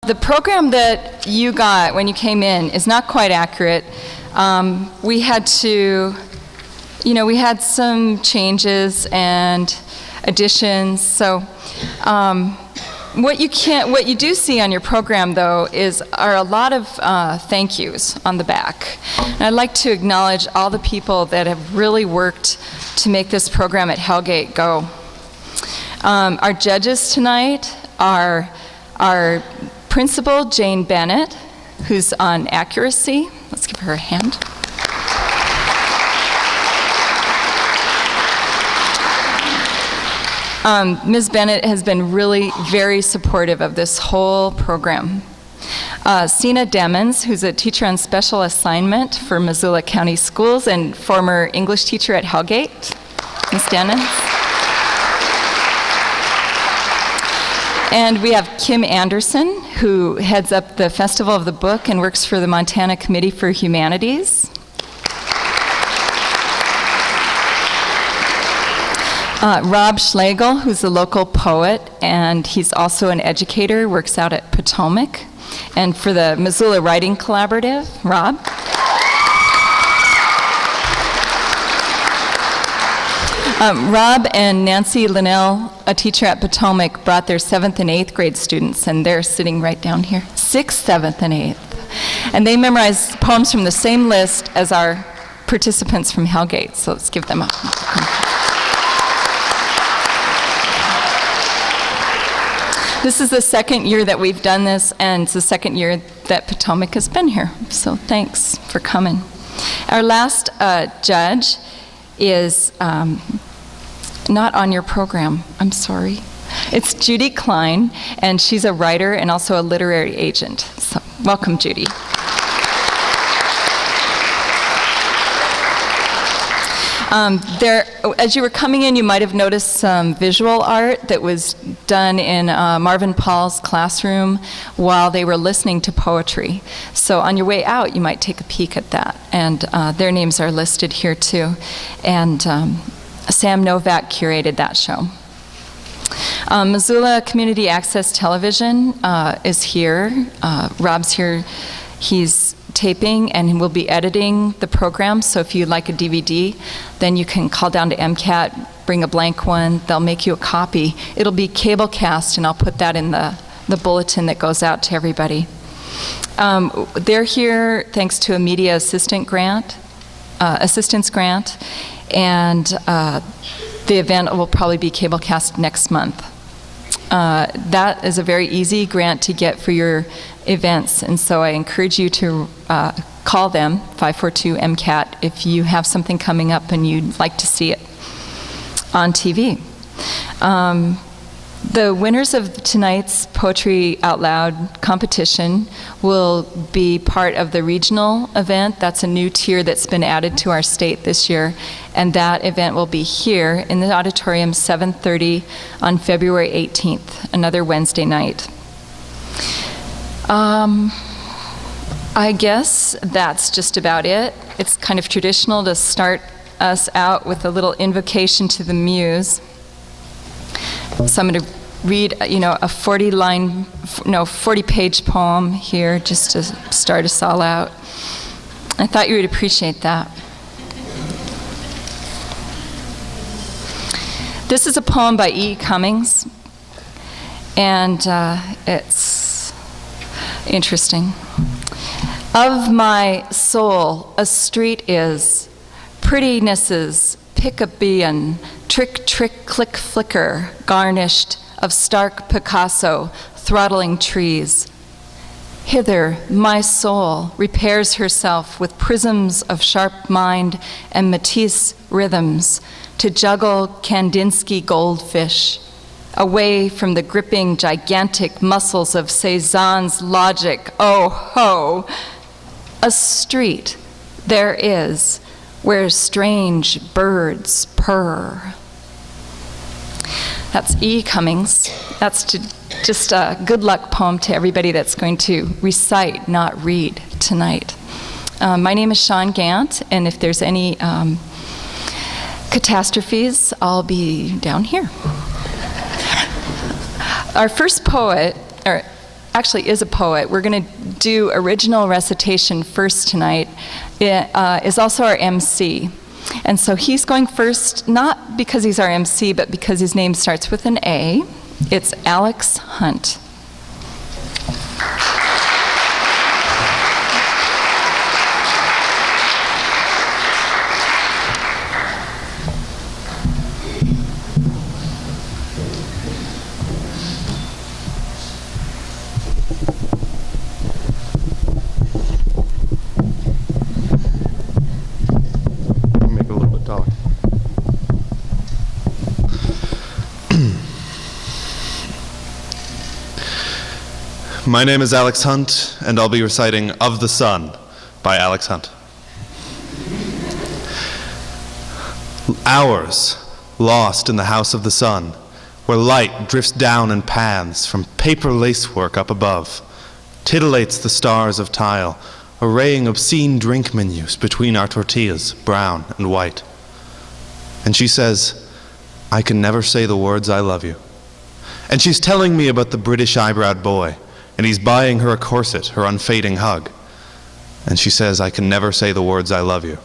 The program that you got when you came in is not quite accurate. We had to, we had some changes and additions. So what you do see on your program, though, are a lot of thank yous on the back. And I'd like to acknowledge all the people that have really worked to make this program at Hellgate go. Our judges tonight are our Principal Jane Bennett, who's on accuracy. Let's give her a hand. Ms. Bennett has been really very supportive of this whole program. Sina Demons, who's a teacher on special assignment for Missoula County Schools and former English teacher at Hellgate. Ms. Demons. And we have Kim Anderson, who heads up the Festival of the Book and works for the Montana Committee for Humanities. Rob Schlegel, who's a local poet, and he's also an educator, works out at Potomac. And for the Missoula Writing Collaborative, Rob. Rob and Nancy Linnell, a teacher at Potomac, brought their 7th and 8th grade students, and they're sitting right down here, 6th, 7th, and 8th. And they memorized poems from the same list as our participants from Hellgate, so let's give them a This is the second year that we've done this, and it's the second year that Potomac has been here, so thanks for coming. Our last judge is not on your program, I'm sorry. It's Judy Klein, and she's a writer and also a literary agent. So welcome, Judy. As you were coming in, you might have noticed some visual art that was done in Marvin Paul's classroom while they were listening to poetry. So on your way out, you might take a peek at that. And their names are listed here too. And Sam Novak curated that show. Missoula Community Access Television is here. Rob's here. He's taping and will be editing the program, so if you'd like a DVD, then you can call down to MCAT, bring a blank one, they'll make you a copy. It'll be cable cast, and I'll put that in the bulletin that goes out to everybody. They're here thanks to a media assistance grant, and the event will probably be cable cast next month. That is a very easy grant to get for your events, and so I encourage you to call them, 542-MCAT, if you have something coming up and you'd like to see it on TV. The winners of tonight's Poetry Out Loud competition will be part of the regional event. That's a new tier that's been added to our state this year, and that event will be here in the auditorium 7:30 on February 18th, another Wednesday night. I guess that's just about it. It's kind of traditional to start us out with a little invocation to the muse. So I'm going to read, a 40-page poem here just to start us all out. I thought you would appreciate that. This is a poem by E. Cummings, and it's interesting. Of my soul, a street is prettinesses, pick-a-bean, trick, trick, click, flicker, garnished of stark Picasso, throttling trees. Hither, my soul repairs herself with prisms of sharp mind and Matisse rhythms to juggle Kandinsky goldfish, away from the gripping gigantic muscles of Cézanne's logic. Oh ho! A street there is where strange birds purr. That's E. Cummings. That's just a good luck poem to everybody that's going to recite, not read, tonight. My name is Sean Gant, and if there's any catastrophes, I'll be down here. Our first poet, or actually is a poet. We're going to do original recitation first tonight. Is also our MC. And so he's going first, not because he's our MC, but because his name starts with an A. It's Alex Hunt. My name is Alex Hunt, and I'll be reciting Of the Sun by Alex Hunt. Hours lost in the house of the sun, where light drifts down in paths from paper lacework up above, titillates the stars of tile, arraying obscene drink menus between our tortillas, brown and white. And she says, I can never say the words I love you. And she's telling me about the British eyebrowed boy, and he's buying her a corset, her unfading hug. And she says, I can never say the words I love you.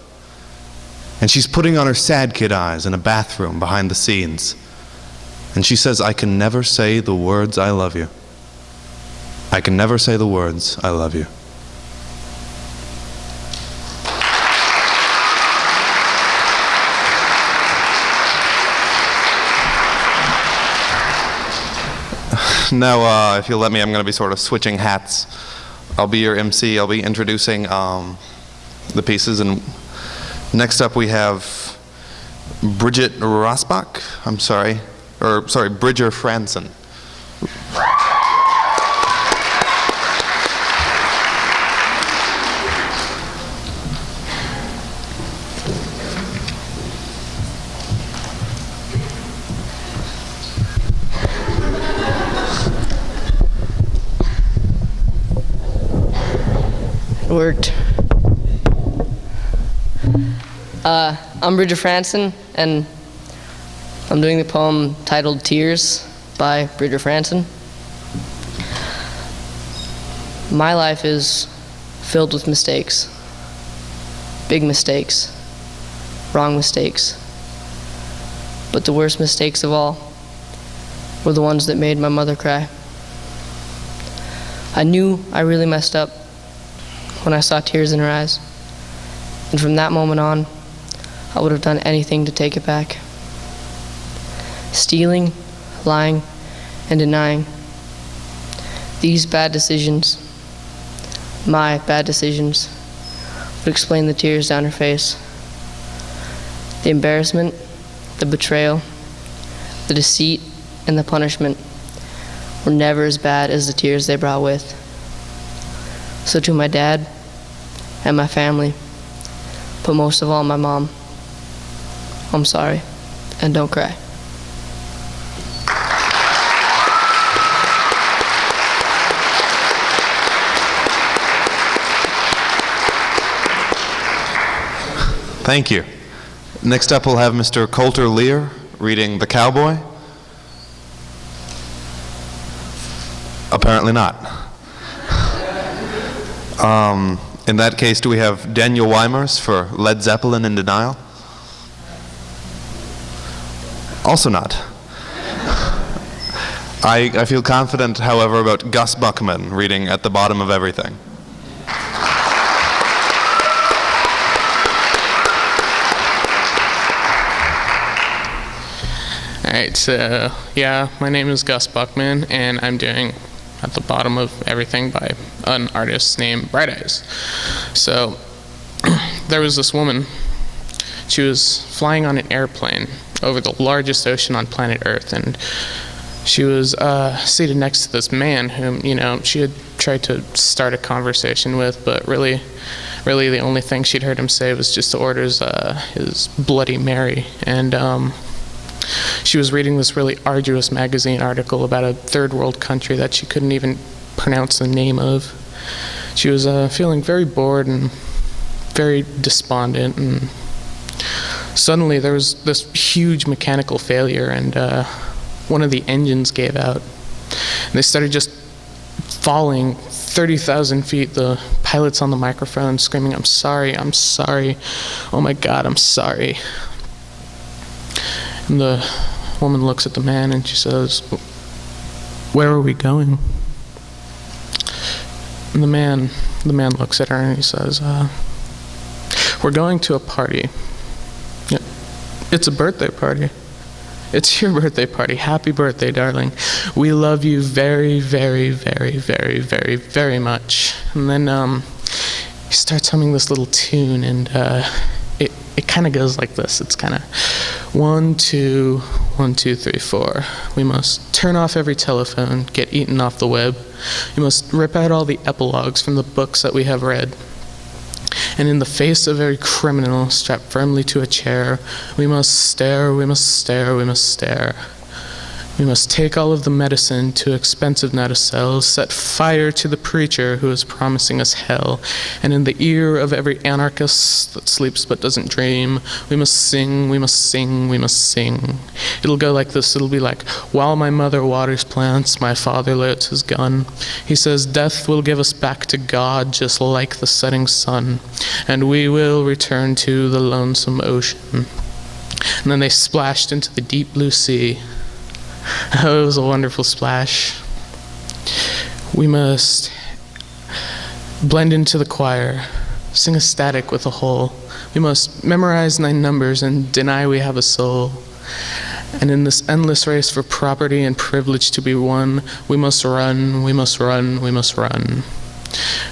And she's putting on her sad kid eyes in a bathroom behind the scenes. And she says, I can never say the words I love you. I can never say the words I love you. Now, if you'll let me, I'm going to be sort of switching hats. I'll be your MC. I'll be introducing the pieces. And next up we have Bridget Rosbach. Bridger Franson. Worked. I'm Bridger Franson, and I'm doing the poem titled Tears by Bridger Franson. My life is filled with mistakes. Big mistakes. Wrong mistakes. But the worst mistakes of all were the ones that made my mother cry. I knew I really messed up when I saw tears in her eyes. And from that moment on, I would have done anything to take it back. Stealing, lying, and denying. These bad decisions, my bad decisions, would explain the tears down her face. The embarrassment, the betrayal, the deceit, and the punishment were never as bad as the tears they brought with. So to my dad and my family, but most of all my mom, I'm sorry, and don't cry. Thank you. Next up we'll have Mr. Coulter Lear reading The Cowboy. Apparently not. In that case, do we have Daniel Weimers for Led Zeppelin in Denial? Also not. I feel confident, however, about Gus Buckman reading At the Bottom of Everything. Alright, so yeah, my name is Gus Buckman, and I'm doing At the Bottom of Everything by an artist named Bright Eyes. So there was this woman. She was flying on an airplane over the largest ocean on planet Earth, and she was seated next to this man whom, she had tried to start a conversation with, but really the only thing she'd heard him say was just the orders, his Bloody Mary. And she was reading this really arduous magazine article about a third world country that she couldn't even pronounce the name of. She was feeling very bored and very despondent, and suddenly there was this huge mechanical failure, and one of the engines gave out. And they started just falling 30,000 feet. The pilot's on the microphone screaming, I'm sorry, oh my God, I'm sorry. And the woman looks at the man and she says, where are we going? And the man looks at her and he says, we're going to a party. Yeah, it's a birthday party. It's your birthday party. Happy birthday, darling. We love you very, very, very, very, very, very much. And then he starts humming this little tune, and it kind of goes like this. It's kind of 1, 2, 1, 2, 3, 4. We must turn off every telephone, get eaten off the web. We must rip out all the epilogues from the books that we have read. And in the face of every criminal strapped firmly to a chair, we must stare, we must stare, we must stare. We must take all of the medicine too expensive now to sell, set fire to the preacher who is promising us hell, and in the ear of every anarchist that sleeps but doesn't dream, we must sing, we must sing, we must sing. It'll go like this, it'll be like, while my mother waters plants, my father loads his gun. He says death will give us back to God just like the setting sun, and we will return to the lonesome ocean. And then they splashed into the deep blue sea. Oh, it was a wonderful splash. We must blend into the choir, sing a static with a whole. We must memorize 9 numbers and deny we have a soul. And in this endless race for property and privilege to be won, we must run, we must run, we must run.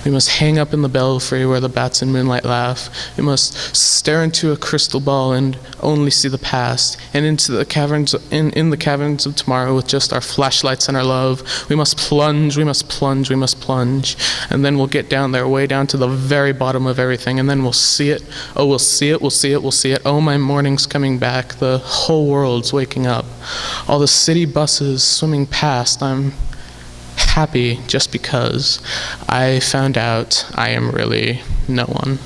We must hang up in the belfry where the bats in moonlight laugh. We must stare into a crystal ball and only see the past, and into the caverns, in the caverns of tomorrow with just our flashlights and our love. We must plunge, we must plunge, we must plunge, and then we'll get down there, way down to the very bottom of everything, and then we'll see it. Oh, we'll see it, we'll see it, we'll see it. Oh, my morning's coming back. The whole world's waking up. All the city buses swimming past. I'm happy just because I found out I am really no one.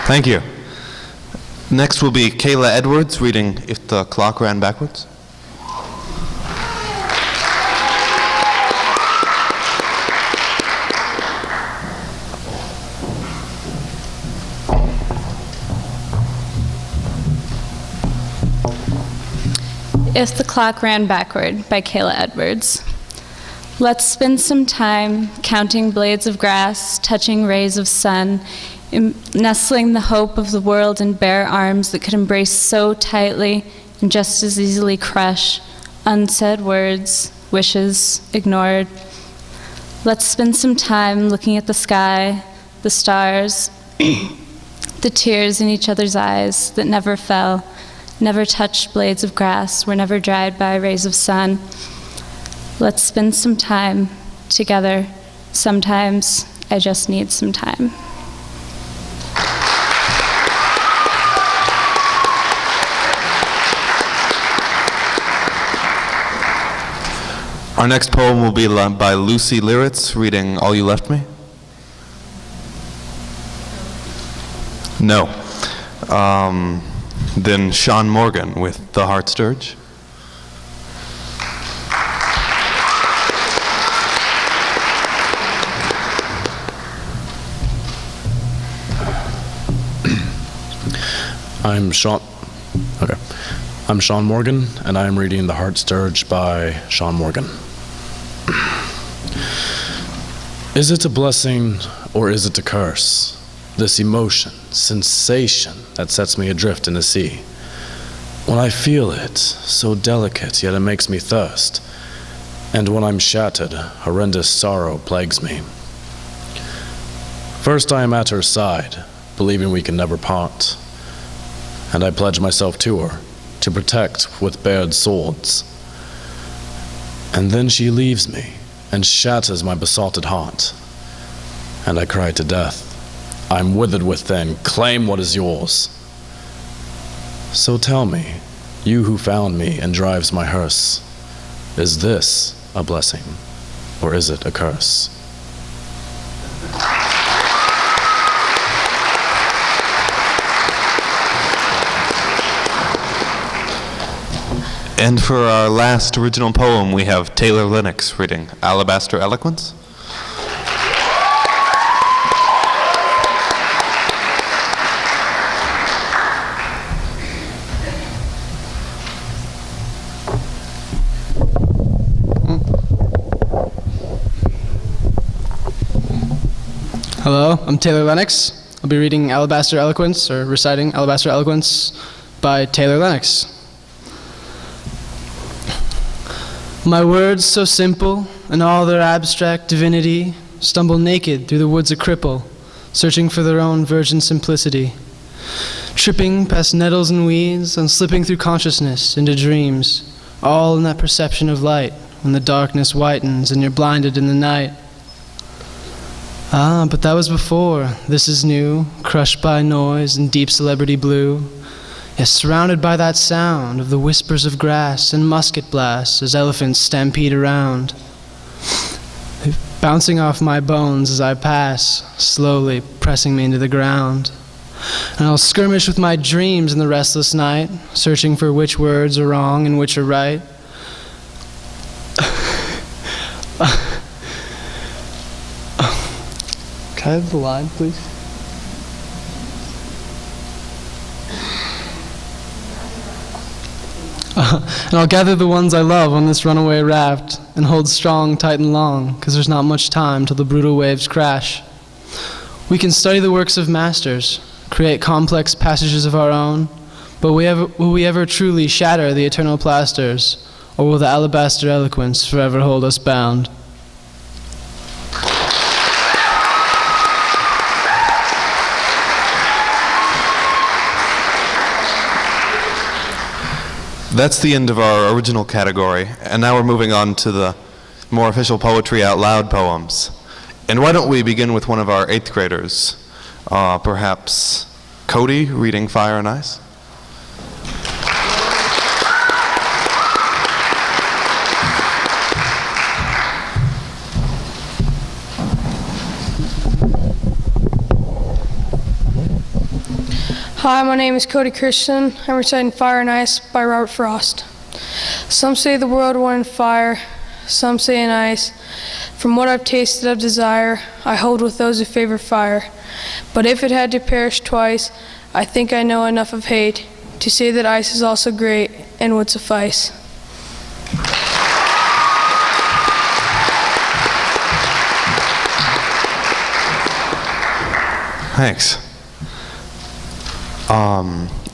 Thank you. Next will be Kayla Edwards reading If the Clock Ran Backwards. If the Clock Ran Backward by Kayla Edwards. Let's spend some time counting blades of grass, touching rays of sun, nestling the hope of the world in bare arms that could embrace so tightly and just as easily crush unsaid words, wishes ignored. Let's spend some time looking at the sky, the stars, the tears in each other's eyes that never fell, never touched blades of grass, were never dried by rays of sun. Let's spend some time together. Sometimes I just need some time. Our next poem will be by Lucy Liritz, reading All You Left Me. No. Then Sean Morgan with The Heart Sturge. I'm Sean Morgan, and I am reading The Heart Sturge by Sean Morgan. Is it a blessing or is it a curse? This emotion, sensation that sets me adrift in the sea. When I feel it, so delicate, yet it makes me thirst. And when I'm shattered, horrendous sorrow plagues me. First I am at her side, believing we can never part. And I pledge myself to her, to protect with bared swords. And then she leaves me, and shatters my besotted heart. And I cry to death, I'm withered within, claim what is yours. So tell me, you who found me and drives my hearse, is this a blessing, or is it a curse? And for our last original poem, we have Taylor Lennox reading Alabaster Eloquence. Hello, I'm Taylor Lennox. I'll be reading Alabaster Eloquence, or reciting Alabaster Eloquence by Taylor Lennox. My words so simple, and all their abstract divinity, stumble naked through the woods a cripple, searching for their own virgin simplicity. Tripping past nettles and weeds, and slipping through consciousness into dreams, all in that perception of light, when the darkness whitens and you're blinded in the night. Ah, but that was before. This is new, crushed by noise and deep celebrity blue. Yes, surrounded by that sound of the whispers of grass and musket blasts as elephants stampede around. Bouncing off my bones as I pass, slowly pressing me into the ground. And I'll skirmish with my dreams in the restless night, searching for which words are wrong and which are right. Can I have the line, please? And I'll gather the ones I love on this runaway raft and hold strong, tight, and long, because there's not much time till the brutal waves crash. We can study the works of masters, create complex passages of our own, but will we ever truly shatter the eternal plasters, or will the alabaster eloquence forever hold us bound? That's the end of our original category, and now we're moving on to the more official Poetry Out Loud poems. And why don't we begin with one of our 8th graders, perhaps Cody reading Fire and Ice? Hi, my name is Cody Christian. I'm reciting Fire and Ice by Robert Frost. Some say the world won in fire, some say in ice. From what I've tasted of desire, I hold with those who favor fire. But if it had to perish twice, I think I know enough of hate to say that ice is also great and would suffice. Thanks.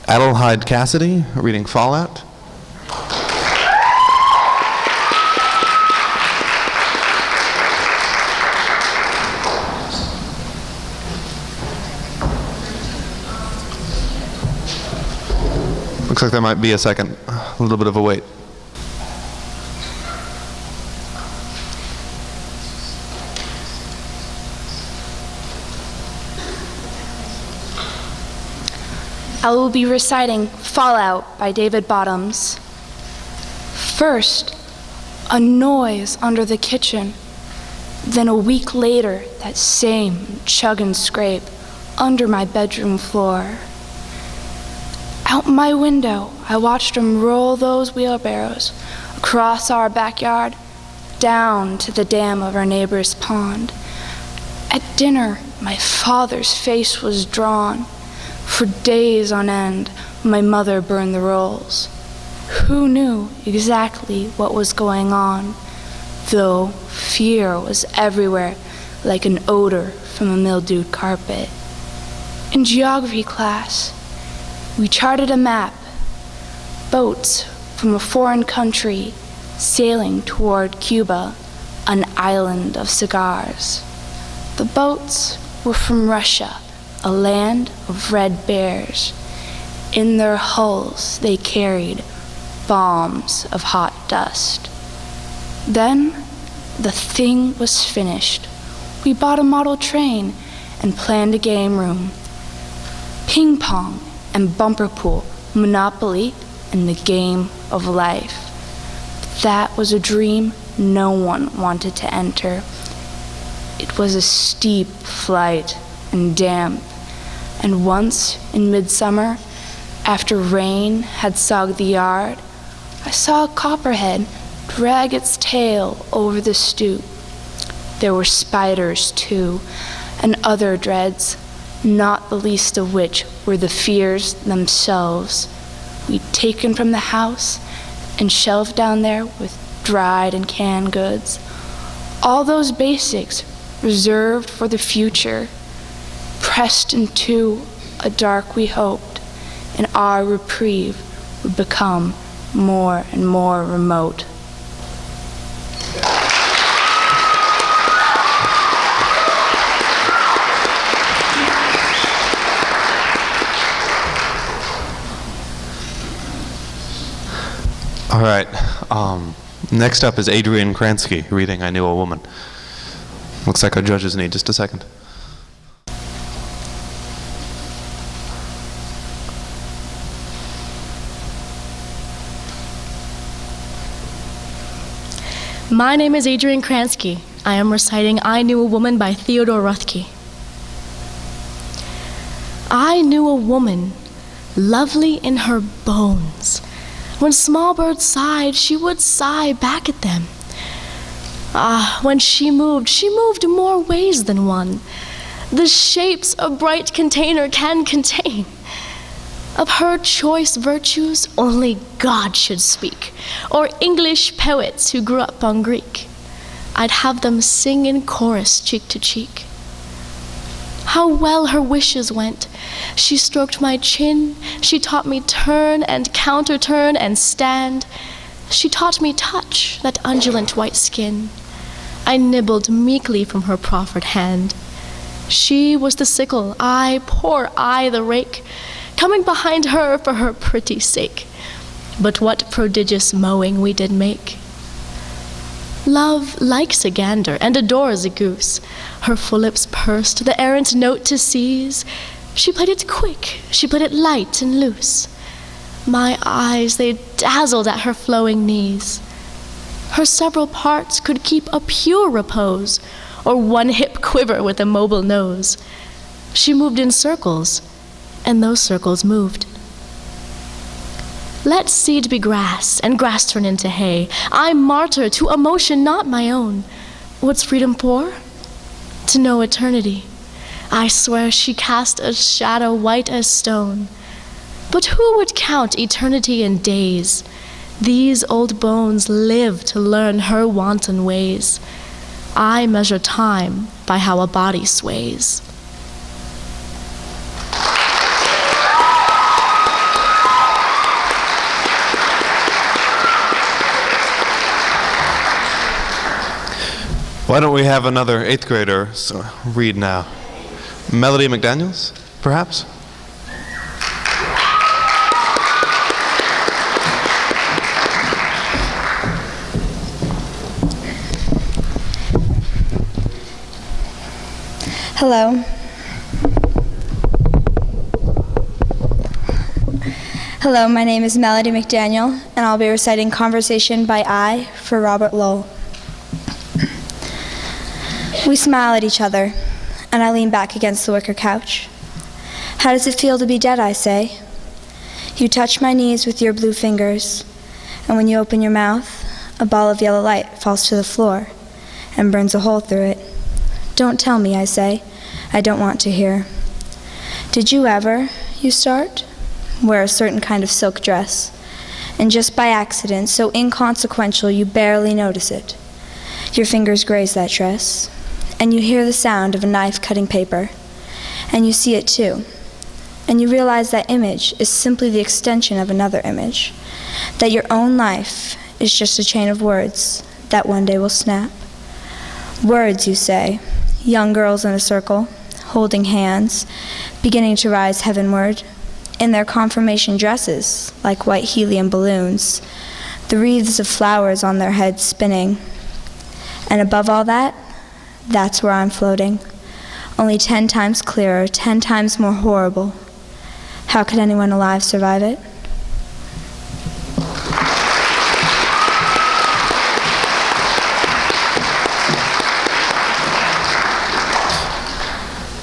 Adelheid Cassidy reading Fallout. Looks like there might be a second, a little bit of a wait. I will be reciting Fallout by David Bottoms. First, a noise under the kitchen. Then a week later, that same chug and scrape under my bedroom floor. Out my window, I watched him roll those wheelbarrows across our backyard, down to the dam of our neighbor's pond. At dinner, my father's face was drawn. For days on end, my mother burned the rolls. Who knew exactly what was going on, though fear was everywhere like an odor from a mildewed carpet. In geography class, we charted a map, boats from a foreign country sailing toward Cuba, an island of cigars. The boats were from Russia, a land of red bears. In their hulls they carried bombs of hot dust. Then the thing was finished. We bought a model train and planned a game room. Ping pong and bumper pool, Monopoly, and the game of life. But that was a dream no one wanted to enter. It was a steep flight and damp. And once in midsummer, after rain had sogged the yard, I saw a copperhead drag its tail over the stoop. There were spiders, too, and other dreads, not the least of which were the fears themselves, we'd taken from the house and shelved down there with dried and canned goods. All those basics reserved for the future, pressed into a dark we hoped, and our reprieve would become more and more remote. All right. Next up is Adrian Kransky reading I Knew a Woman. Looks like our judges need just a second. My name is Adrian Kransky. I am reciting I Knew a Woman by Theodore Rothke. I knew a woman, lovely in her bones. When small birds sighed, she would sigh back at them. Ah, when she moved more ways than one. The shapes a bright container can contain. Of her choice virtues only God should speak, or English poets who grew up on Greek. I'd have them sing in chorus cheek to cheek. How well her wishes went. She stroked my chin, she taught me turn and counter-turn and stand. She taught me touch, that undulant white skin. I nibbled meekly from her proffered hand. She was the sickle, poor I, the rake, coming behind her for her pretty sake. But what prodigious mowing we did make. Love likes a gander and adores a goose. Her full lips pursed, the errant note to seize. She played it quick, she played it light and loose. My eyes, they dazzled at her flowing knees. Her several parts could keep a pure repose, or one hip quiver with a mobile nose. She moved in circles, and those circles moved. Let seed be grass, and grass turn into hay. I martyr to a motion not my own. What's freedom for? To know eternity. I swear she cast a shadow white as stone. But who would count eternity in days? These old bones live to learn her wanton ways. I measure time by how a body sways. Why don't we have another 8th grader read now? Melody McDaniels, perhaps? Hello. Hello, my name is Melody McDaniel, and I'll be reciting Conversation by I for Robert Lowell. We smile at each other, and I lean back against the wicker couch. How does it feel to be dead, I say? You touch my knees with your blue fingers, and when you open your mouth, a ball of yellow light falls to the floor and burns a hole through it. Don't tell me, I say. I don't want to hear. Did you ever, you start, wear a certain kind of silk dress, and just by accident, so inconsequential you barely notice it, your fingers graze that dress, and you hear the sound of a knife cutting paper, and you see it too, and you realize that image is simply the extension of another image, that your own life is just a chain of words that one day will snap. Words, you say, young girls in a circle, holding hands, beginning to rise heavenward, in their confirmation dresses like white helium balloons, the wreaths of flowers on their heads spinning. And above all that, that's where I'm floating, only 10 times clearer, 10 times more horrible. How could anyone alive survive it?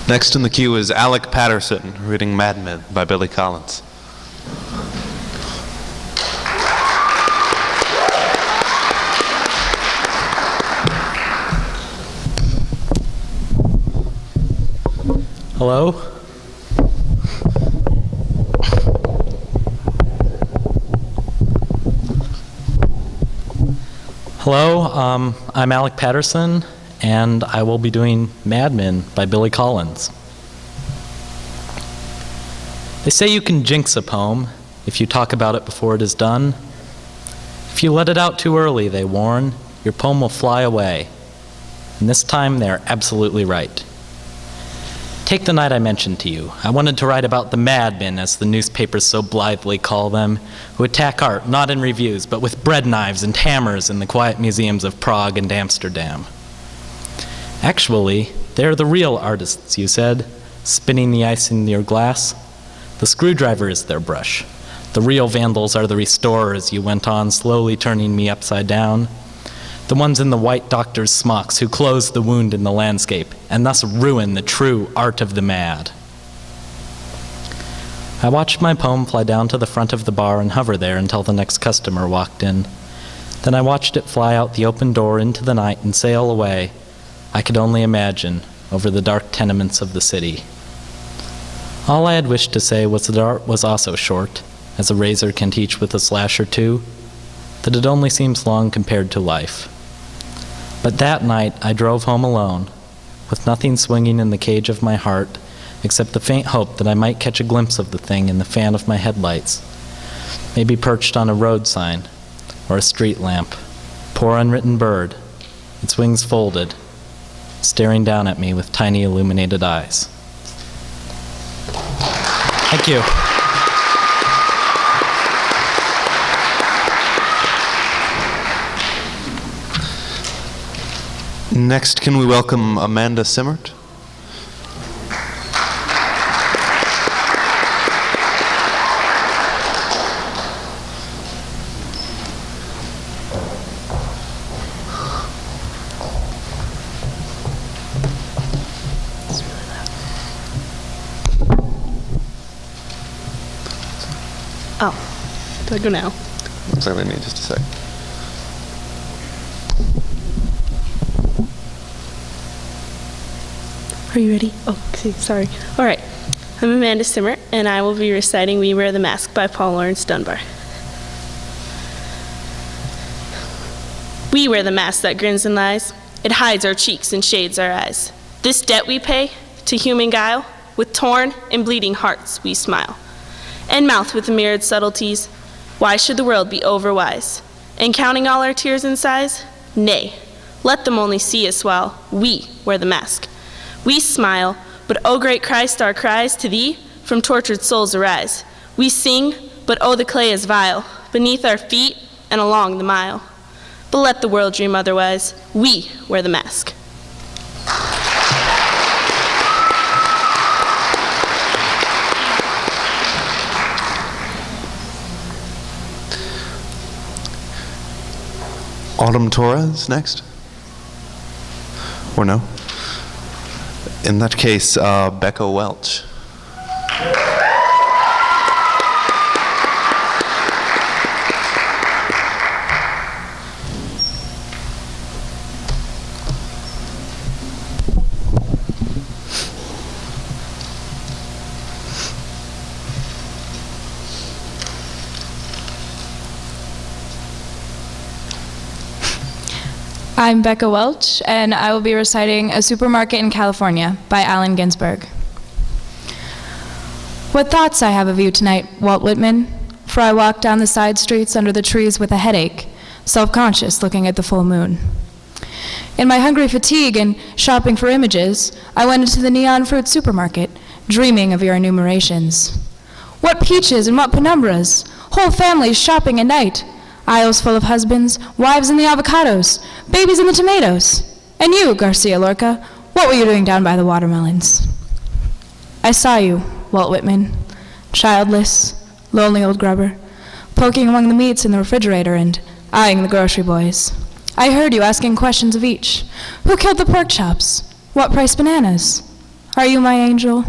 Next in the queue is Alec Patterson reading Mad Men by Billy Collins. Hello? Hello, I'm Alec Patterson, and I will be doing Mad Men by Billy Collins. They say you can jinx a poem if you talk about it before it is done. If you let it out too early, they warn, your poem will fly away. And this time, they are absolutely right. Take the night I mentioned to you. I wanted to write about the madmen, as the newspapers so blithely call them, who attack art, not in reviews, but with bread knives and hammers in the quiet museums of Prague and Amsterdam. Actually, they are the real artists, you said, spinning the ice in your glass. The screwdriver is their brush. The real vandals are the restorers, you went on, slowly turning me upside down. The ones in the white doctor's smocks who close the wound in the landscape and thus ruin the true art of the mad. I watched my poem fly down to the front of the bar and hover there until the next customer walked in. Then I watched it fly out the open door into the night and sail away, I could only imagine, over the dark tenements of the city. All I had wished to say was that art was also short, as a razor can teach with a slash or two, that it only seems long compared to life. But that night I drove home alone, with nothing swinging in the cage of my heart, except the faint hope that I might catch a glimpse of the thing in the fan of my headlights, maybe perched on a road sign or a street lamp, poor unwritten bird, its wings folded, staring down at me with tiny illuminated eyes. Thank you. Next, can we welcome Amanda Simmert? Oh, do I go now? Looks like we need just a sec. Are you ready? Oh, okay, sorry. All right. I'm Amanda Simmert, and I will be reciting We Wear the Mask by Paul Laurence Dunbar. We wear the mask that grins and lies. It hides our cheeks and shades our eyes. This debt we pay to human guile, with torn and bleeding hearts we smile. And mouth with mirrored subtleties, why should the world be overwise? And counting all our tears and sighs? Nay, let them only see us while we wear the mask. We smile, but O great Christ, our cries to thee from tortured souls arise. We sing, but oh the clay is vile, beneath our feet and along the mile. But let the world dream otherwise, we wear the mask. Autumn Torres next? Or no? In that case, Becca Welch. I'm Becca Welch, and I will be reciting A Supermarket in California by Allen Ginsberg. What thoughts I have of you tonight, Walt Whitman, for I walk down the side streets under the trees with a headache, self-conscious looking at the full moon. In my hungry fatigue and shopping for images, I went into the neon fruit supermarket, dreaming of your enumerations. What peaches and what penumbras, whole families shopping at night, aisles full of husbands, wives in the avocados, babies in the tomatoes. And you, Garcia Lorca, what were you doing down by the watermelons? I saw you, Walt Whitman, childless, lonely old grubber, poking among the meats in the refrigerator and eyeing the grocery boys. I heard you asking questions of each. Who killed the pork chops? What price bananas? Are you my angel?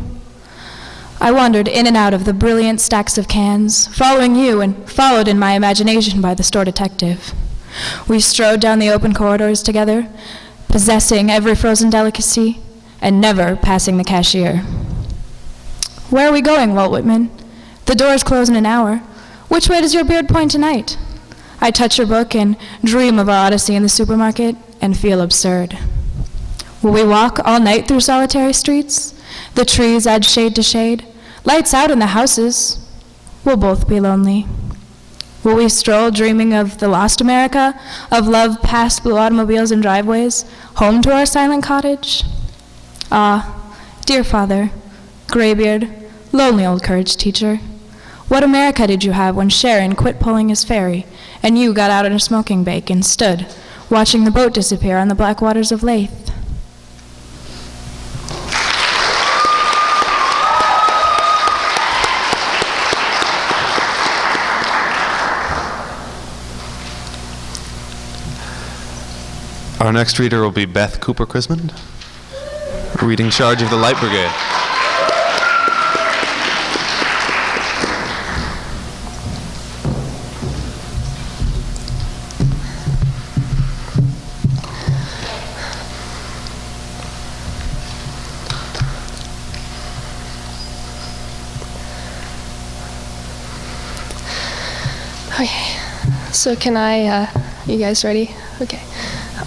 I wandered in and out of the brilliant stacks of cans, following you and followed in my imagination by the store detective. We strode down the open corridors together, possessing every frozen delicacy and never passing the cashier. Where are we going, Walt Whitman? The doors close in an hour. Which way does your beard point tonight? I touch your book and dream of our odyssey in the supermarket and feel absurd. Will we walk all night through solitary streets? The trees add shade to shade. Lights out in the houses. We'll both be lonely. Will we stroll dreaming of the lost America, of love past blue automobiles and driveways, home to our silent cottage? Ah, dear father, graybeard, lonely old courage teacher, what America did you have when Sharon quit pulling his ferry and you got out in a smoking bake and stood watching the boat disappear on the black waters of Leith? Our next reader will be Beth Cooper-Chrismond, reading Charge of the Light Brigade. Okay, so can you guys ready? Okay.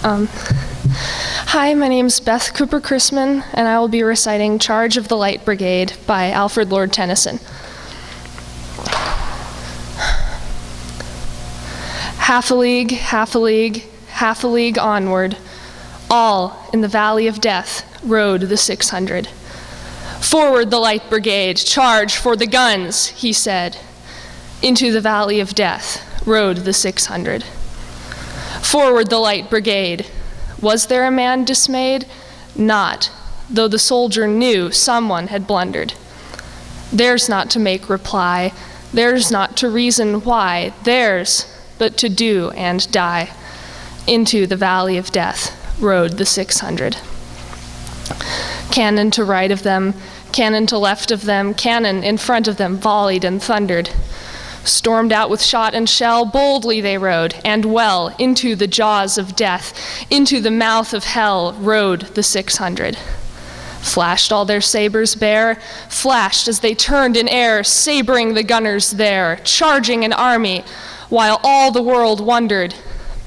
Hi, my name's Beth Cooper-Chrisman, and I will be reciting Charge of the Light Brigade by Alfred Lord Tennyson. Half a league, half a league, half a league onward, all in the valley of death rode the 600. Forward the Light Brigade, charge for the guns, he said. Into the valley of death rode the 600. Forward the Light Brigade. Was there a man dismayed? Not, though the soldier knew someone had blundered. Theirs not to make reply, theirs not to reason why, theirs but to do and die. Into the valley of death rode the 600. Cannon to right of them, cannon to left of them, cannon in front of them volleyed and thundered. Stormed out with shot and shell, boldly they rode, and well into the jaws of death, into the mouth of hell rode the 600. Flashed all their sabers bare, flashed as they turned in air, sabering the gunners there, charging an army, while all the world wondered.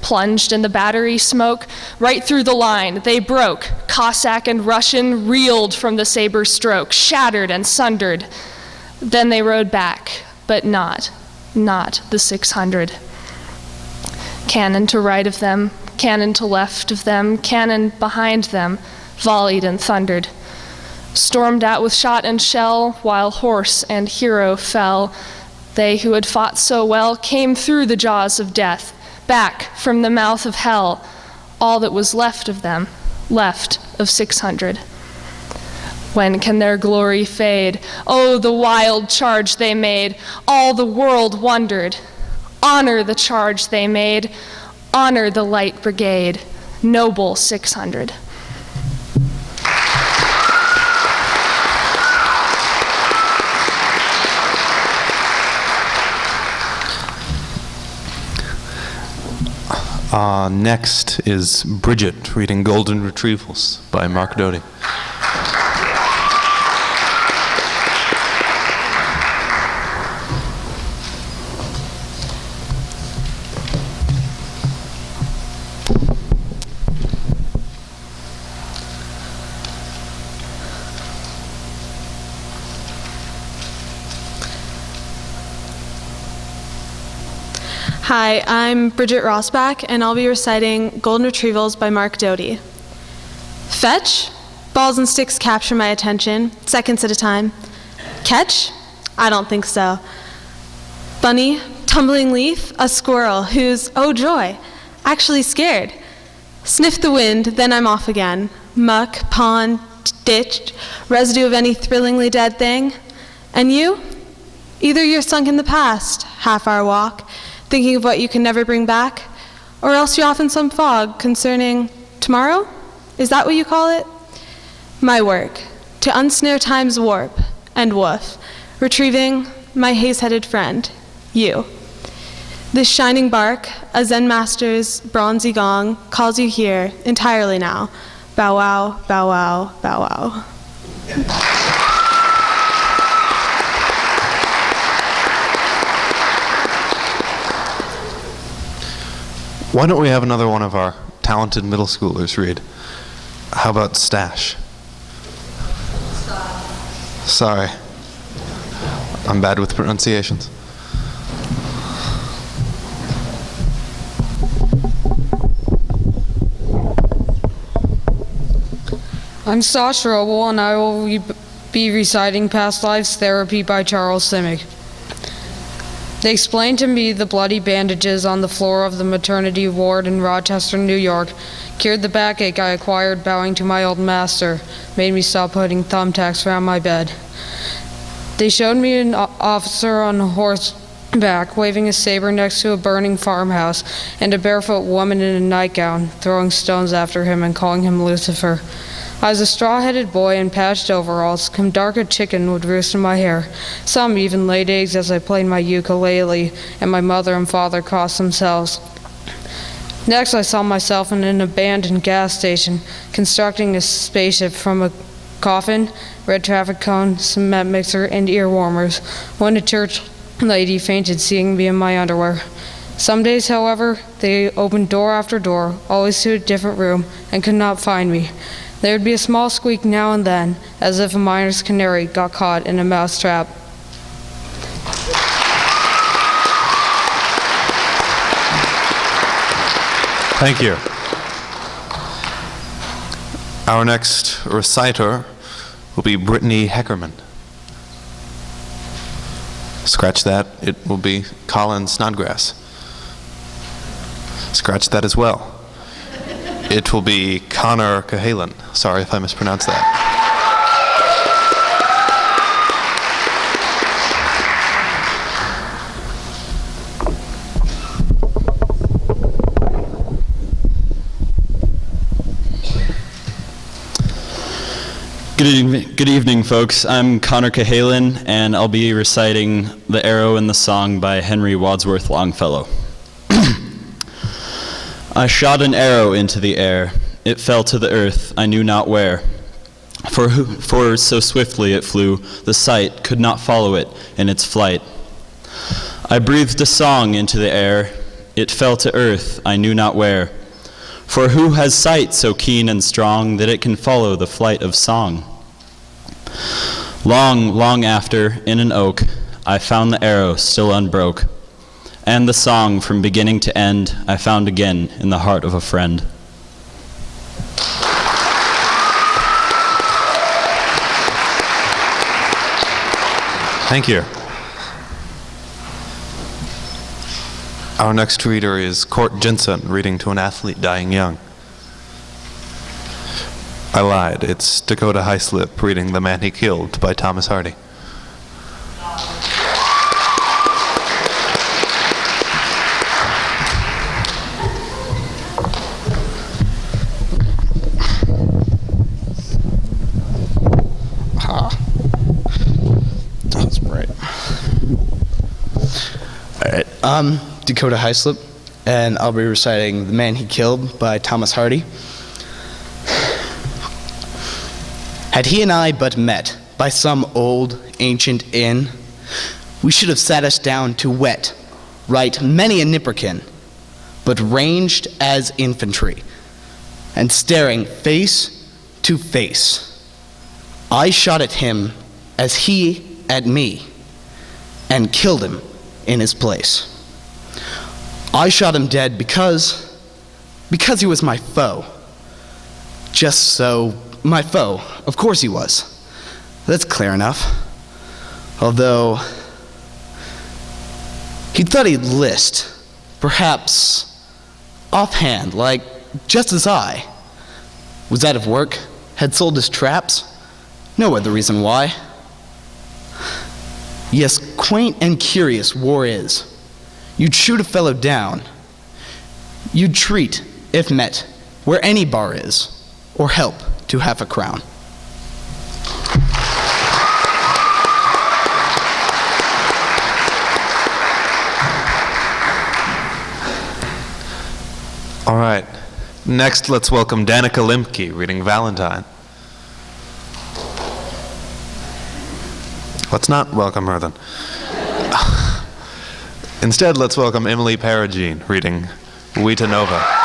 Plunged in the battery smoke, right through the line they broke. Cossack and Russian reeled from the saber stroke, shattered and sundered. Then they rode back, but not the 600. Cannon to right of them, cannon to left of them, cannon behind them, volleyed and thundered. Stormed out with shot and shell, while horse and hero fell. They who had fought so well came through the jaws of death, back from the mouth of hell, all that was left of them, left of 600. When can their glory fade? Oh, the wild charge they made. All the world wondered. Honor the charge they made. Honor the Light Brigade. Noble 600. Next is Bridget reading Golden Retrievals by Mark Doty. Hi, I'm Bridget Rossback, and I'll be reciting Golden Retrievals by Mark Doty. Fetch? Balls and sticks capture my attention, seconds at a time. Catch? I don't think so. Bunny, tumbling leaf, a squirrel who's, oh joy, actually scared. Sniff the wind, then I'm off again. Muck, pond, ditch, residue of any thrillingly dead thing. And you? Either you're sunk in the past, half-hour walk, thinking of what you can never bring back, or else you're off in some fog concerning tomorrow? Is that what you call it? My work, to unsnare time's warp and woof, retrieving my haze-headed friend, you. This shining bark, a Zen master's bronzy gong, calls you here entirely now. Bow wow, bow wow, bow wow. Why don't we have another one of our talented middle schoolers read? How about Stash? Sorry. I'm bad with pronunciations. I'm Stosh Roble, and I will be reciting Past Lives Therapy by Charles Simic. They explained to me the bloody bandages on the floor of the maternity ward in Rochester, New York, cured the backache I acquired bowing to my old master, made me stop putting thumbtacks around my bed. They showed me an officer on horseback waving a saber next to a burning farmhouse, and a barefoot woman in a nightgown throwing stones after him and calling him Lucifer. I was a straw-headed boy in patched overalls. Come dark, a chicken would roost in my hair. Some even laid eggs as I played my ukulele, and my mother and father crossed themselves. Next, I saw myself in an abandoned gas station, constructing a spaceship from a coffin, red traffic cone, cement mixer, and ear warmers, when a church lady fainted seeing me in my underwear. Some days, however, they opened door after door, always to a different room, and could not find me. There would be a small squeak now and then, as if a miner's canary got caught in a mouse trap. Thank you. Our next reciter will be Brittany Heckerman. Scratch that, it will be Colin Snodgrass. Scratch that as well. It will be Connor Cahalan. Sorry if I mispronounced that. Good evening, folks. I'm Connor Cahalan, and I'll be reciting The Arrow in the Song by Henry Wadsworth Longfellow. I shot an arrow into the air. It fell to the earth, I knew not where. For so swiftly it flew, the sight could not follow it in its flight. I breathed a song into the air. It fell to earth, I knew not where. For who has sight so keen and strong that it can follow the flight of song? Long, long after, in an oak, I found the arrow still unbroke. And the song from beginning to end I found again in the heart of a friend. Thank you. Our next reader is Court Jensen, reading To an Athlete Dying Young. I lied. It's Dakota Highslip reading The Man He Killed by Thomas Hardy. That's right. All right. I'm Dakota Highslip, and I'll be reciting The Man He Killed by Thomas Hardy. Had he and I but met by some old, ancient inn, we should have sat us down to wet, write many a nipperkin, but ranged as infantry, and staring face to face, I shot at him as he at me, and killed him in his place. I shot him dead because he was my foe. Just so, my foe. Of course he was. That's clear enough. Although, he thought he'd list, perhaps offhand, like just as I was out of work, had sold his traps, no other reason why. Yes, quaint and curious war is. You'd shoot a fellow down. You'd treat, if met, where any bar is, or help to half a crown. All right. Next, let's welcome Danica Limke, reading Valentine. Let's not welcome her then. Instead, let's welcome Emily Perigine, reading Vita Nova.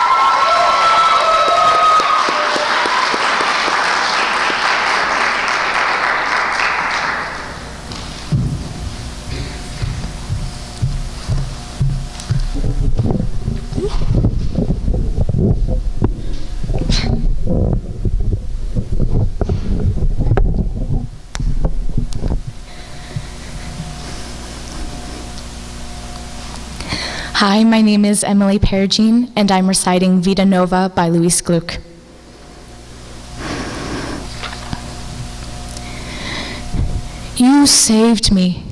Hi, my name is Emily Perugine, and I'm reciting Vita Nova by Louis Gluck. You saved me.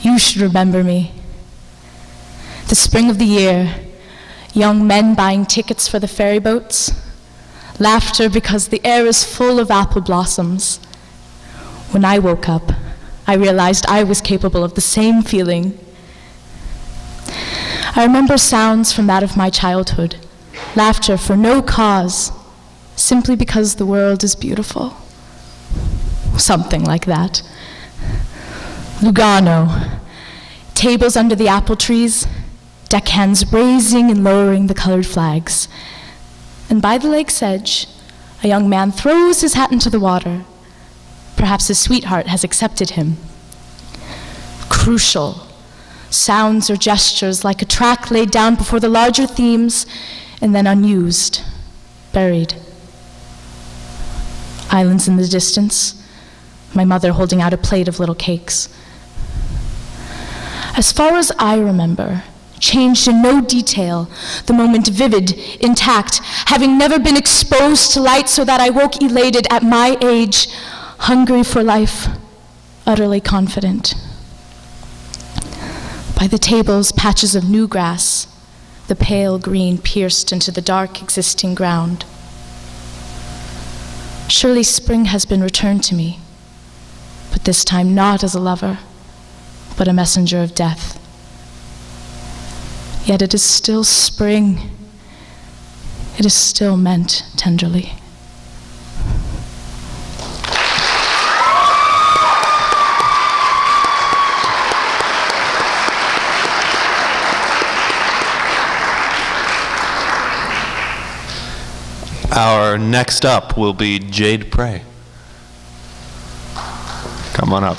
You should remember me. The spring of the year, young men buying tickets for the ferry boats, laughter because the air is full of apple blossoms. When I woke up, I realized I was capable of the same feeling. I remember sounds from that of my childhood, laughter for no cause, simply because the world is beautiful. Something like that. Lugano, tables under the apple trees, deckhands raising and lowering the colored flags. And by the lake's edge, a young man throws his hat into the water. Perhaps his sweetheart has accepted him. Crucial. Sounds or gestures like a track laid down before the larger themes and then unused, buried. Islands in the distance, my mother holding out a plate of little cakes. As far as I remember, changed in no detail, the moment vivid, intact, having never been exposed to light so that I woke elated at my age, hungry for life, utterly confident. By the tables, patches of new grass, the pale green pierced into the dark existing ground. Surely spring has been returned to me, but this time not as a lover, but a messenger of death. Yet it is still spring. It is still meant tenderly. Our next up will be Jade Prey. Come on up.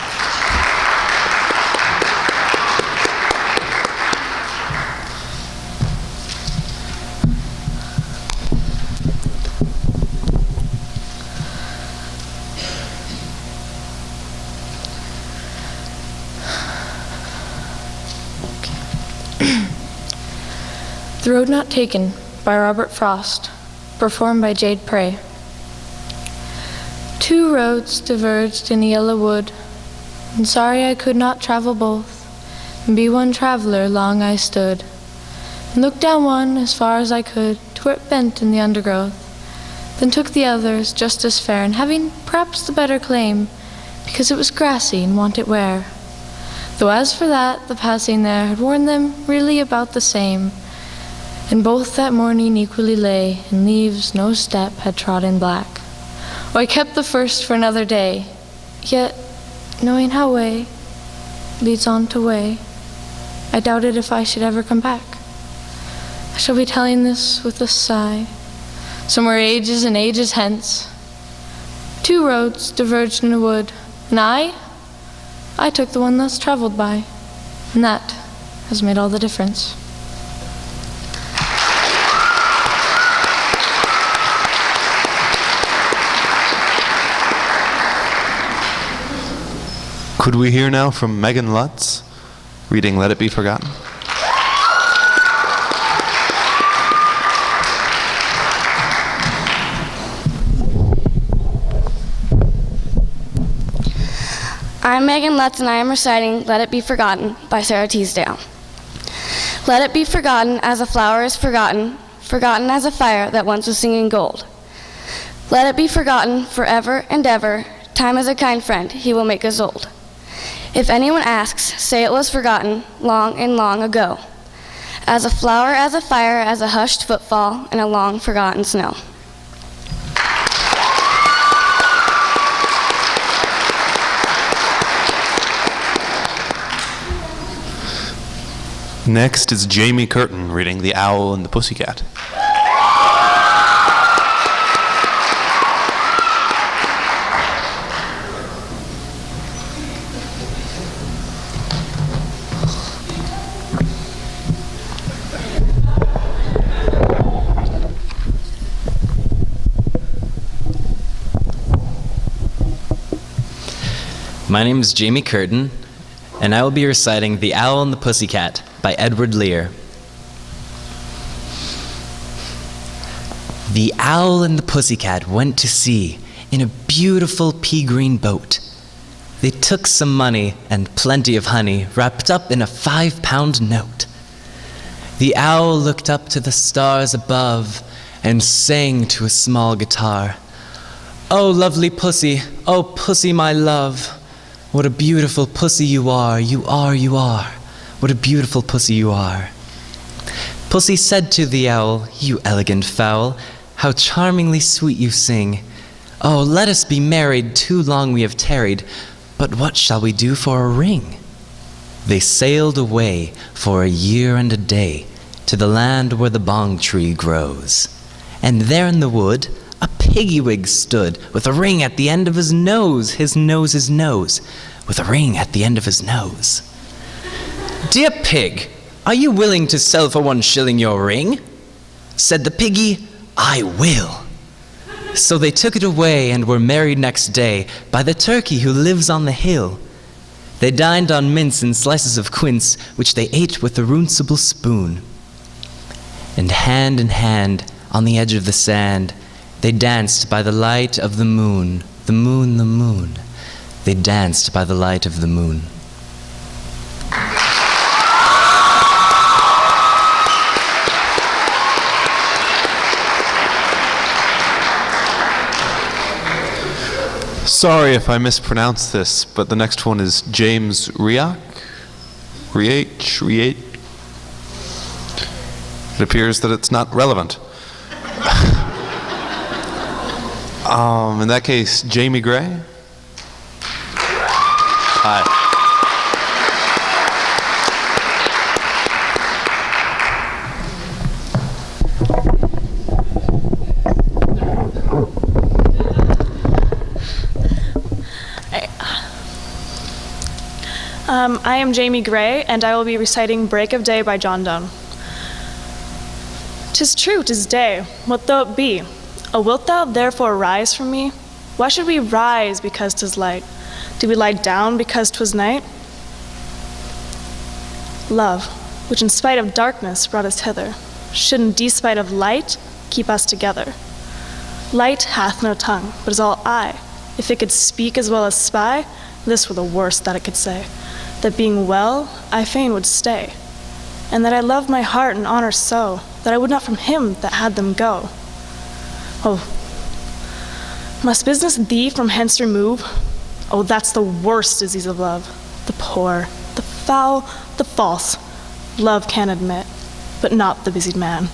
The Road Not Taken by Robert Frost, performed by Jade Prey. Two roads diverged in a yellow wood, and sorry I could not travel both, and be one traveler long I stood, and looked down one as far as I could, to where it bent in the undergrowth, then took the others just as fair, and having perhaps the better claim, because it was grassy and wanted wear. Though as for that, the passing there had worn them really about the same, and both that morning equally lay, and leaves no step had trodden black. Oh, I kept the first for another day, yet, knowing how way leads on to way, I doubted if I should ever come back. I shall be telling this with a sigh, somewhere ages and ages hence. Two roads diverged in a wood, and I took the one less traveled by, and that has made all the difference. Could we hear now from Megan Lutz, reading Let It Be Forgotten? I'm Megan Lutz, and I am reciting Let It Be Forgotten by Sarah Teasdale. Let it be forgotten as a flower is forgotten, forgotten as a fire that once was singing gold. Let it be forgotten forever and ever, time is a kind friend, he will make us old. If anyone asks, say it was forgotten long and long ago. As a flower, as a fire, as a hushed footfall in a long forgotten snow. Next is Jamie Curtin reading The Owl and the Pussycat. My name is Jamie Curtin, and I will be reciting The Owl and the Pussycat by Edward Lear. The owl and the pussycat went to sea in a beautiful pea-green boat. They took some money and plenty of honey wrapped up in a 5-pound note. The owl looked up to the stars above and sang to a small guitar. "Oh, lovely pussy, oh, pussy, my love. What a beautiful pussy you are, you are, you are. What a beautiful pussy you are." Pussy said to the owl, "You elegant fowl, how charmingly sweet you sing. Oh, let us be married, too long we have tarried, but what shall we do for a ring?" They sailed away for a year and a day to the land where the bong tree grows. And there in the wood a piggy-wig stood with a ring at the end of his nose, his nose, with a ring at the end of his nose. "Dear pig, are you willing to sell for 1 shilling your ring?" Said the piggy, "I will." So they took it away and were married next day by the turkey who lives on the hill. They dined on mince and slices of quince, which they ate with a runcible spoon. And hand in hand, on the edge of the sand, they danced by the light of the moon, the moon, the moon. They danced by the light of the moon. Sorry if I mispronounced this, but the next one is James Riach. Riach. It appears that it's not relevant. In that case, Jamie Gray. Hi. I am Jamie Gray, and I will be reciting Break of Day by John Donne. "'Tis true, 'tis day, what though it be? Oh, wilt thou therefore rise from me? Why should we rise because 'tis light? Do we lie down because 'twas night? Love, which in spite of darkness brought us hither, should in despite of light keep us together. Light hath no tongue, but is all eye. If it could speak as well as spy, this were the worst that it could say, that being well, I fain would stay, and that I loved my heart and honor so, that I would not from him that had them go. Oh, must business thee from hence remove? Oh, that's the worst disease of love. The poor, the foul, the false, love can admit, but not the busied man.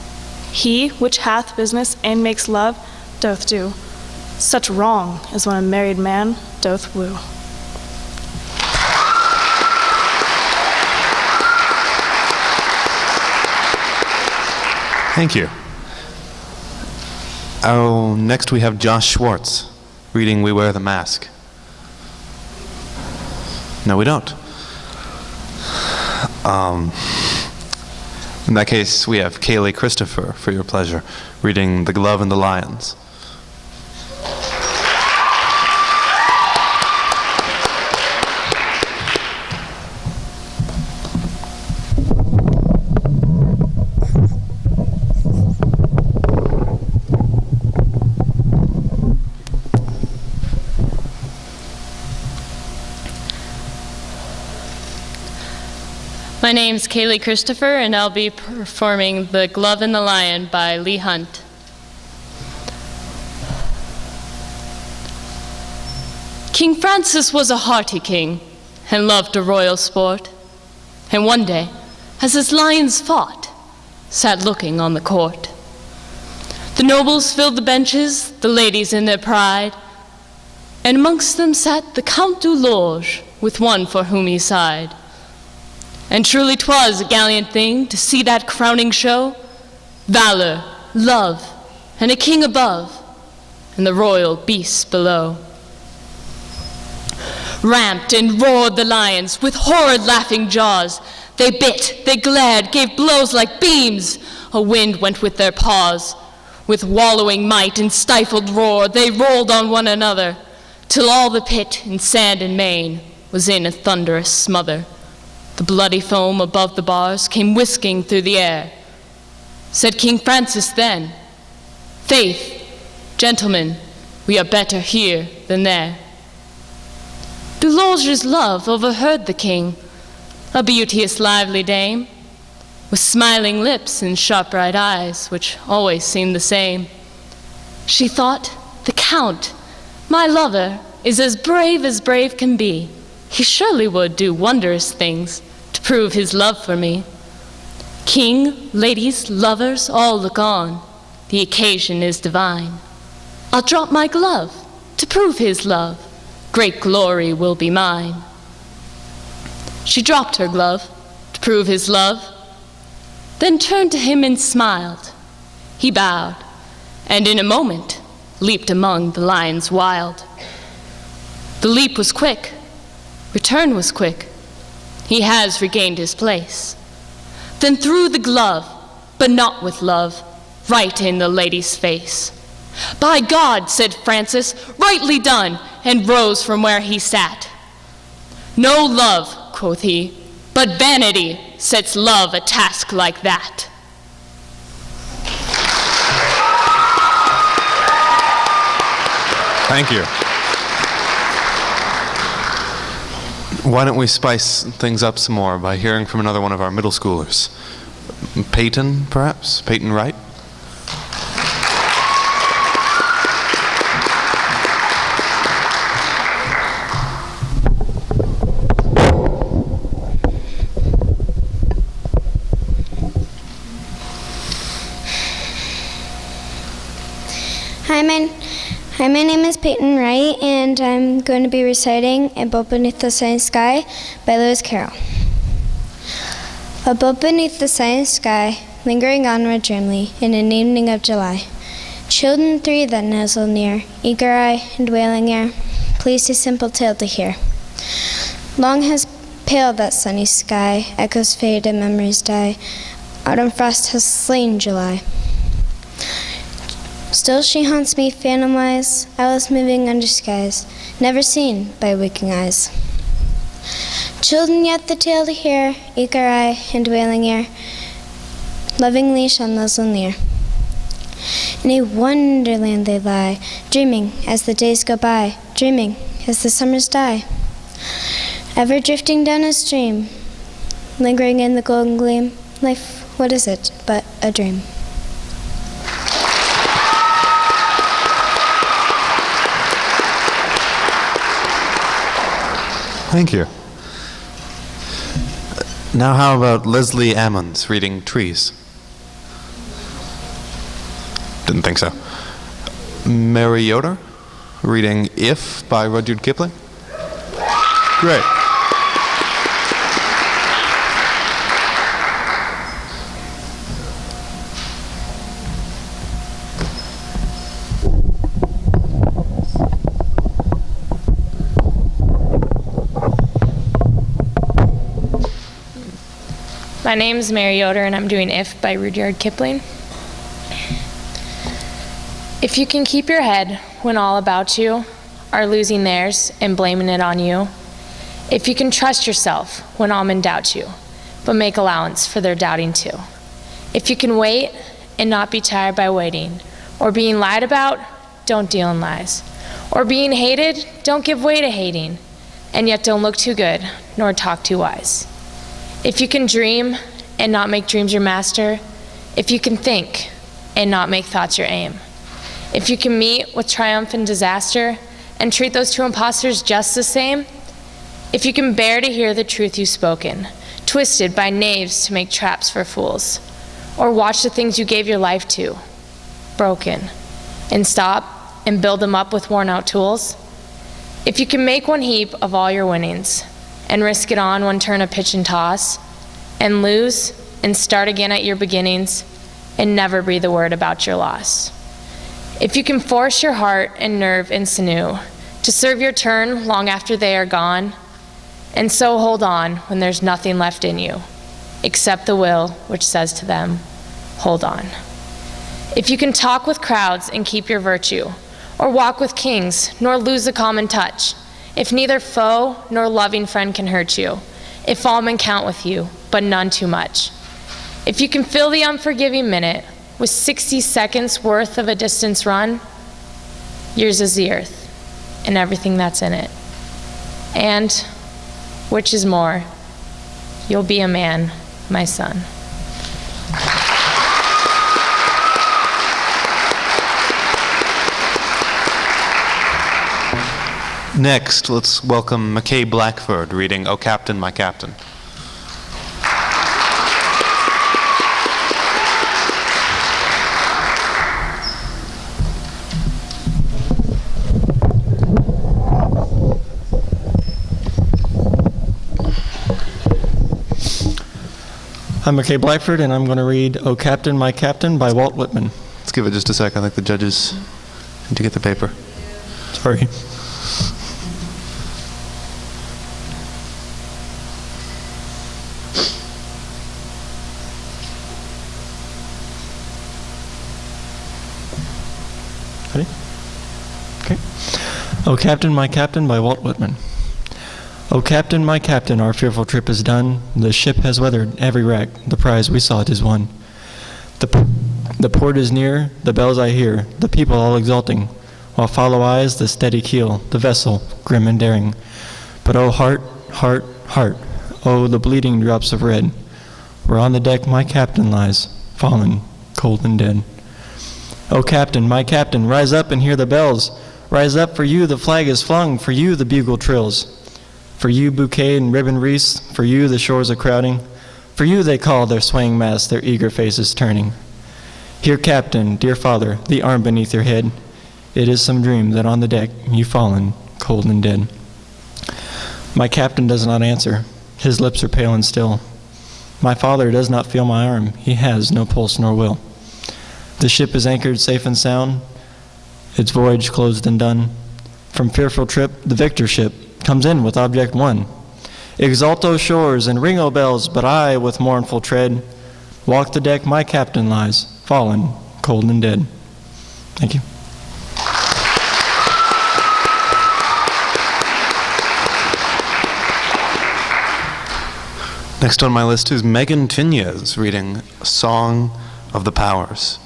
He which hath business and makes love doth do such wrong as when a married man doth woo." Thank you. Oh, next we have Josh Schwartz reading We Wear the Mask. No, we don't. In that case, we have Kaylee Christopher, for your pleasure, reading The Glove and the Lions. My name's Kaylee Christopher, and I'll be performing The Glove and the Lion by Leigh Hunt. King Francis was a hearty king, and loved a royal sport. And one day, as his lions fought, sat looking on the court. The nobles filled the benches, the ladies in their pride, and amongst them sat the Count du Loge, with one for whom he sighed. And truly 'twas a gallant thing to see that crowning show. Valor, love, and a king above, and the royal beasts below. Ramped and roared the lions with horrid laughing jaws. They bit, they glared, gave blows like beams. A wind went with their paws. With wallowing might and stifled roar, they rolled on one another, till all the pit in sand and main was in a thunderous smother. The bloody foam above the bars came whisking through the air. Said King Francis then, "Faith, gentlemen, we are better here than there." Boulager's love overheard the king, a beauteous lively dame, with smiling lips and sharp bright eyes, which always seemed the same. She thought, "The Count, my lover, is as brave can be. He surely would do wondrous things to prove his love for me. King, ladies, lovers, all look on. The occasion is divine. I'll drop my glove to prove his love. Great glory will be mine." She dropped her glove to prove his love, then turned to him and smiled. He bowed, and in a moment leaped among the lions wild. The leap was quick, return was quick. He has regained his place. Then threw the glove, but not with love, right in the lady's face. "By God," said Francis, "rightly done," and rose from where he sat. "No love," quoth he, "but vanity sets love a task like that." Thank you. Why don't we spice things up some more by hearing from another one of our middle schoolers? Peyton, perhaps? Peyton Wright? Hi, my name is Peyton Wright, and I'm going to be reciting Above Beneath the Silent Sky by Lewis Carroll. Above beneath the silent sky, lingering onward dreamily in an evening of July, children three that nestle near, eager eye and wailing ear, pleased a simple tale to hear. Long has paled that sunny sky, echoes fade and memories die, autumn frost has slain July. Still she haunts me phantom-wise, Alice moving under skies, never seen by waking eyes. Children yet the tale to hear, eager eye and wailing ear, lovingly shall nuzzle near. In a wonderland they lie, dreaming as the days go by, dreaming as the summers die. Ever drifting down a stream, lingering in the golden gleam, life, what is it but a dream? Thank you. Now how about Leslie Ammons reading Trees? Didn't think so. Mary Yoder reading If by Rudyard Kipling? Great. My name's Mary Yoder, and I'm doing If by Rudyard Kipling. If you can keep your head when all about you are losing theirs and blaming it on you, if you can trust yourself when all men doubt you, but make allowance for their doubting too, if you can wait and not be tired by waiting, or being lied about, don't deal in lies, or being hated, don't give way to hating, and yet don't look too good nor talk too wise. If you can dream and not make dreams your master, if you can think and not make thoughts your aim, if you can meet with triumph and disaster and treat those two imposters just the same, if you can bear to hear the truth you've spoken, twisted by knaves to make traps for fools, or watch the things you gave your life to, broken, and stop and build them up with worn out tools, if you can make one heap of all your winnings, and risk it on one turn of pitch and toss, and lose and start again at your beginnings and never breathe a word about your loss. If you can force your heart and nerve and sinew to serve your turn long after they are gone, and so hold on when there's nothing left in you, except the will which says to them, hold on. If you can talk with crowds and keep your virtue, or walk with kings, nor lose a common touch, if neither foe nor loving friend can hurt you, if all men count with you, but none too much, if you can fill the unforgiving minute with 60 seconds worth of a distance run, yours is the earth and everything that's in it. And, which is more, you'll be a man, my son. Next, let's welcome McKay Blackford reading O Captain, My Captain. I'm McKay Blackford, and I'm going to read O Captain, My Captain by Walt Whitman. Let's give it just a sec. I think the judges need to get the paper. Sorry. Ready? Okay. O Captain, My Captain by Walt Whitman. O Captain, my Captain, our fearful trip is done. The ship has weathered every wreck. The prize we sought is won. The port is near, the bells I hear, the people all exulting, while follow eyes the steady keel, the vessel grim and daring. But oh heart, heart, heart, oh the bleeding drops of red, where on the deck my captain lies, fallen, cold and dead. O Captain, my Captain, rise up and hear the bells. Rise up, for you the flag is flung, for you the bugle trills. For you bouquet and ribbon wreaths, for you the shores are crowding, for you they call their swaying masts, their eager faces turning. Here, Captain, dear father, the arm beneath your head, it is some dream that on the deck you've fallen, cold and dead. My captain does not answer, his lips are pale and still. My father does not feel my arm, he has no pulse nor will. The ship is anchored safe and sound, its voyage closed and done. From fearful trip, the victor ship comes in with object won. Exalt, O shores, and ring, O bells, but I, with mournful tread, walk the deck my captain lies, fallen, cold and dead. Thank you. Next on my list is Megan Tinez reading A Song of the Powers.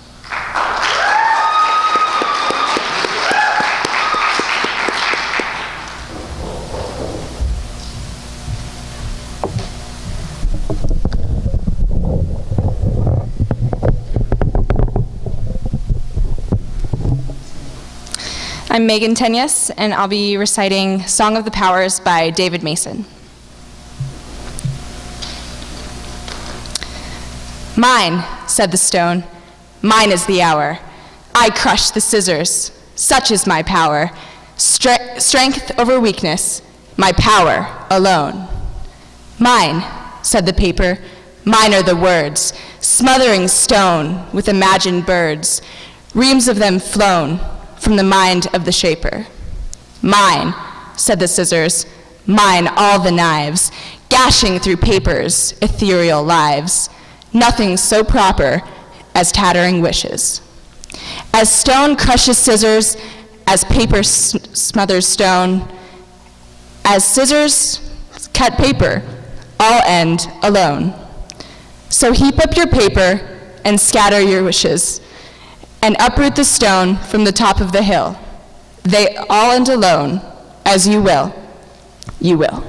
I'm Megan Tinez, and I'll be reciting Song of the Powers by David Mason. Mine, said the stone, mine is the hour. I crush the scissors, such is my power. Strength over weakness, my power alone. Mine, said the paper, mine are the words, smothering stone with imagined birds, reams of them flown from the mind of the shaper. Mine, said the scissors, mine all the knives, gashing through paper's ethereal lives. Nothing so proper as tattering wishes. As stone crushes scissors, as paper smothers stone, as scissors cut paper, all end alone. So heap up your paper and scatter your wishes, and uproot the stone from the top of the hill. They all end alone, as you will, you will.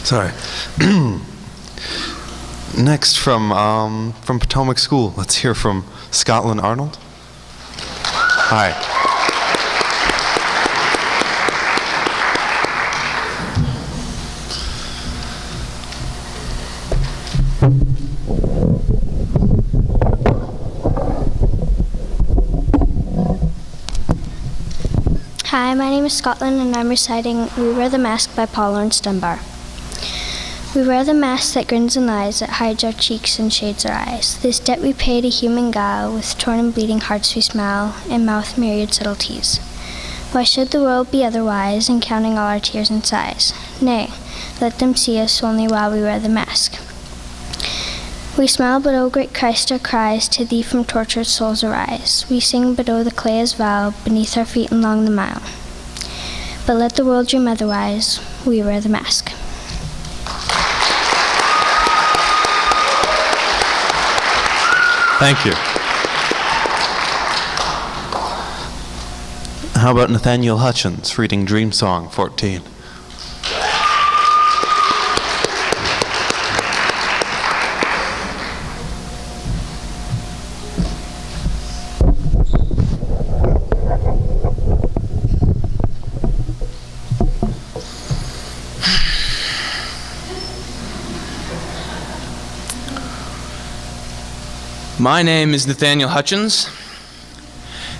Sorry. Next from Potomac School, let's hear from Scotland Arnold. Hi. Hi, my name is Scotland, and I'm reciting We Wear the Mask by Paul Laurence Dunbar. We wear the mask that grins and lies, that hides our cheeks and shades our eyes. This debt we pay to human guile, with torn and bleeding hearts we smile, and mouth myriad subtleties. Why should the world be otherwise, in counting all our tears and sighs? Nay, let them see us only while we wear the mask. We smile, but O great Christ, our cries to thee from tortured souls arise. We sing, but O the clay is vile, beneath our feet and long the mile. But let the world dream otherwise, we wear the mask. Thank you. How about Nathaniel Hutchins reading Dream Song 14? My name is Nathaniel Hutchins,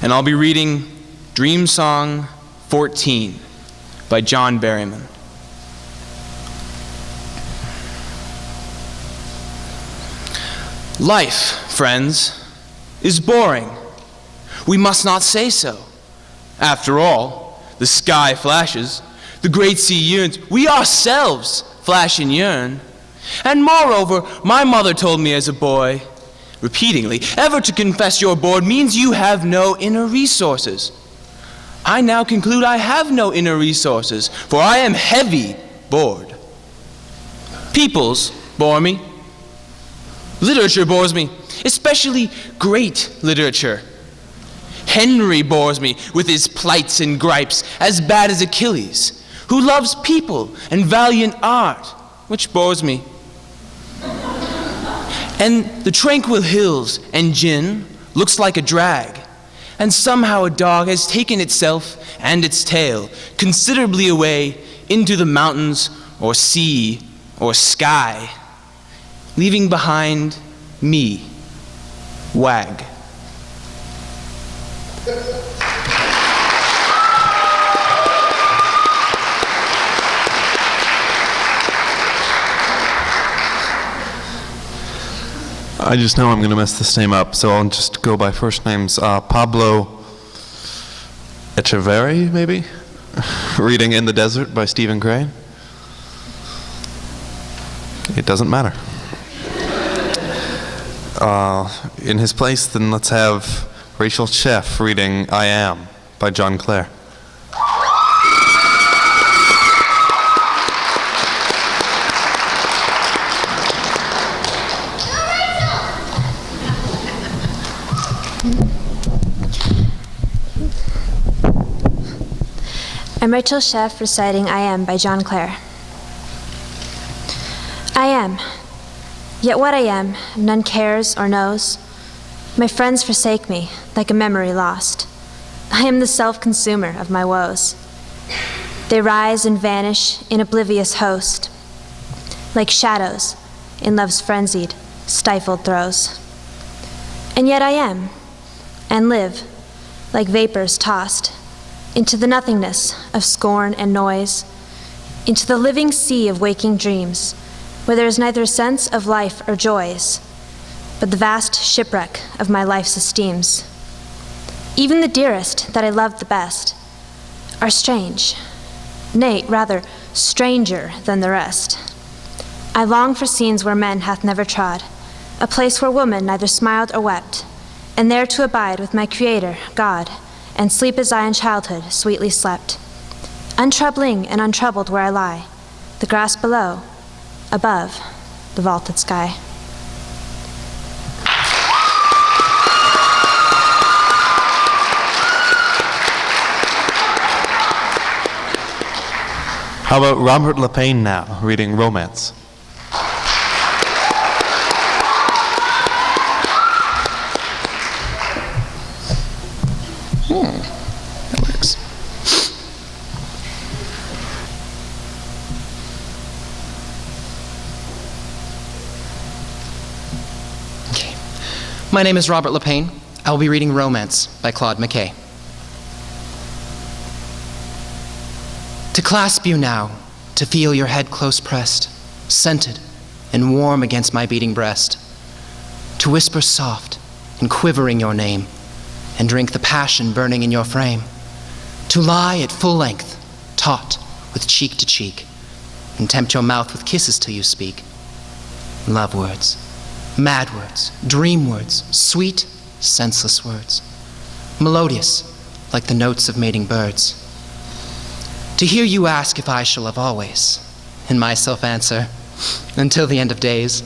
and I'll be reading Dream Song 14 by John Berryman. Life, friends, is boring. We must not say so. After all, the sky flashes, the great sea yearns, we ourselves flash and yearn. And moreover, my mother told me as a boy, repeatedly, ever to confess you're bored means you have no inner resources. I now conclude I have no inner resources, for I am heavy bored. Peoples bore me. Literature bores me, especially great literature. Henry bores me with his plights and gripes, as bad as Achilles, who loves people and valiant art, which bores me. And the tranquil hills and gin looks like a drag, and somehow a dog has taken itself and its tail considerably away into the mountains or sea or sky, leaving behind me, Wag. I just know I'm going to mess this name up, so I'll just go by first names. Pablo Echeverri, maybe? Reading In the Desert by Stephen Crane. It doesn't matter. In his place, then let's have Rachel Sheff reading I Am by John Clare. I'm Rachel Sheff reciting I Am by John Clare. I am, yet what I am, none cares or knows. My friends forsake me, like a memory lost. I am the self-consumer of my woes. They rise and vanish in oblivious host, like shadows in love's frenzied, stifled throes. And yet I am, and live, like vapors tossed, into the nothingness of scorn and noise, into the living sea of waking dreams, where there is neither sense of life or joys, but the vast shipwreck of my life's esteems. Even the dearest that I loved the best are strange, nay, rather, stranger than the rest. I long for scenes where man hath never trod, a place where woman neither smiled or wept, and there to abide with my Creator, God, and sleep as I in childhood sweetly slept, untroubling and untroubled where I lie, the grass below, above the vaulted sky. How about Robert LePaine now, reading Romance? That works. Okay. My name is Robert LePaine. I will be reading Romance by Claude McKay. To clasp you now, to feel your head close pressed, scented and warm against my beating breast. To whisper soft and quivering your name, and drink the passion burning in your frame. To lie at full length, taut with cheek to cheek, and tempt your mouth with kisses till you speak. Love words, mad words, dream words, sweet, senseless words, melodious like the notes of mating birds. To hear you ask if I shall love always, and myself answer, until the end of days.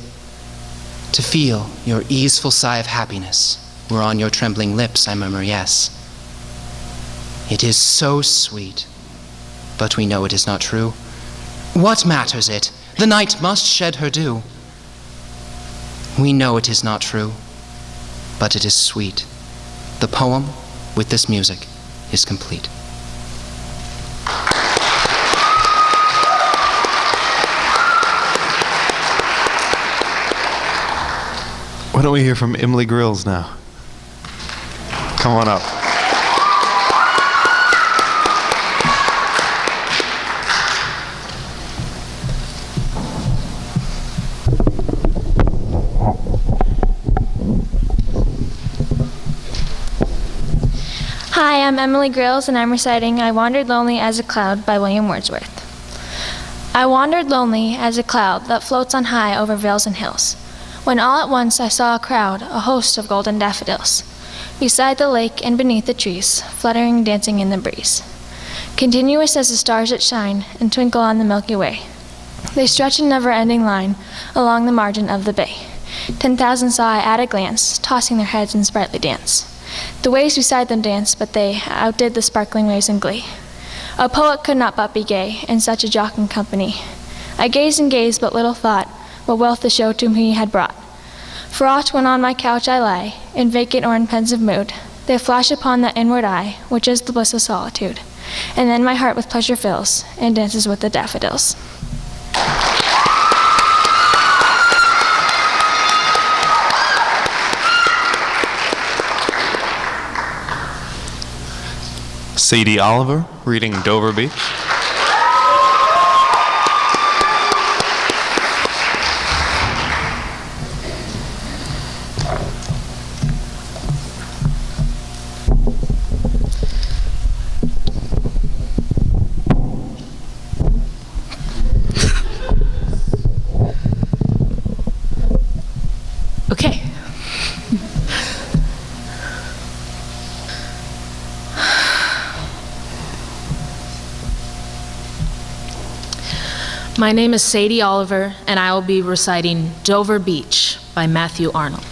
To feel your easeful sigh of happiness, where on your trembling lips I murmur yes. It is so sweet, but we know it is not true. What matters it? The night must shed her dew. We know it is not true, but it is sweet. The poem, with this music, is complete. Why don't we hear from Emily Grills now? Come on up. Hi, I'm Emily Grills, and I'm reciting I Wandered Lonely as a Cloud by William Wordsworth. I wandered lonely as a cloud that floats on high over vales and hills, when all at once I saw a crowd, a host of golden daffodils, beside the lake and beneath the trees, fluttering, dancing in the breeze. Continuous as the stars that shine and twinkle on the Milky Way, they stretch in never-ending line along the margin of the bay. 10,000 saw I at a glance, tossing their heads in sprightly dance. The waves beside them danced, but they outdid the sparkling waves in glee. A poet could not but be gay in such a jocund company. I gazed and gazed, but little thought what wealth to show to me had brought. For oft when on my couch I lie, in vacant or in pensive mood, they flash upon that inward eye, which is the bliss of solitude. And then my heart with pleasure fills, and dances with the daffodils. Sadie Oliver, reading Dover Beach. Okay. My name is Sadie Oliver, and I will be reciting Dover Beach by Matthew Arnold.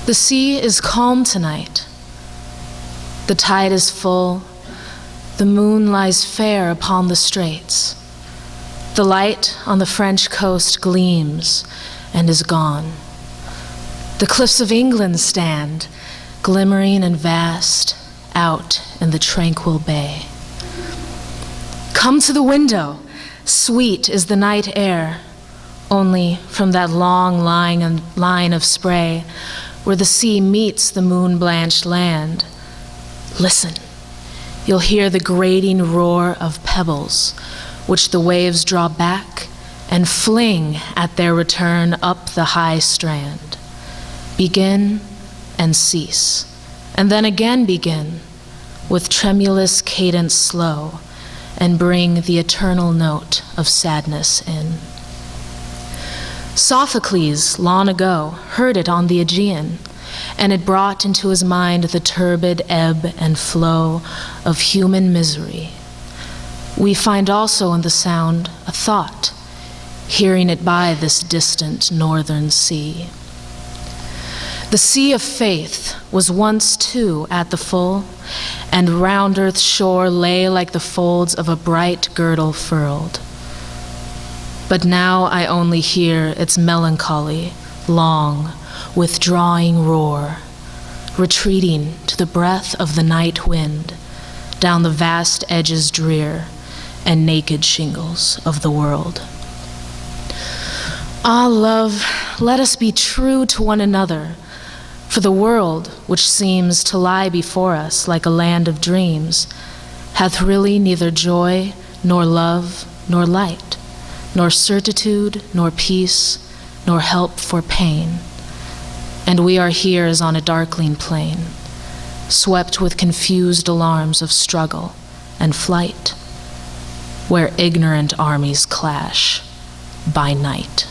The sea is calm tonight. The tide is full. The moon lies fair upon the straits. The light on the French coast gleams and is gone. The cliffs of England stand, glimmering and vast, out in the tranquil bay. Come to the window, sweet is the night air, only from that long line of spray where the sea meets the moon-blanched land. Listen, you'll hear the grating roar of pebbles, which the waves draw back and fling at their return up the high strand. Begin and cease, and then again begin, with tremulous cadence slow, and bring the eternal note of sadness in. Sophocles, long ago, heard it on the Aegean, and it brought into his mind the turbid ebb and flow of human misery. We find also in the sound a thought, hearing it by this distant northern sea. The sea of faith was once too at the full, and round earth's shore lay like the folds of a bright girdle furled. But now I only hear its melancholy, long, withdrawing roar, retreating to the breath of the night wind, down the vast edges drear and naked shingles of the world. Ah, love, let us be true to one another, For the world, which seems to lie before us like a land of dreams, hath really neither joy, nor love, nor light, nor certitude, nor peace, nor help for pain. And we are here as on a darkling plain, swept with confused alarms of struggle and flight, where ignorant armies clash by night.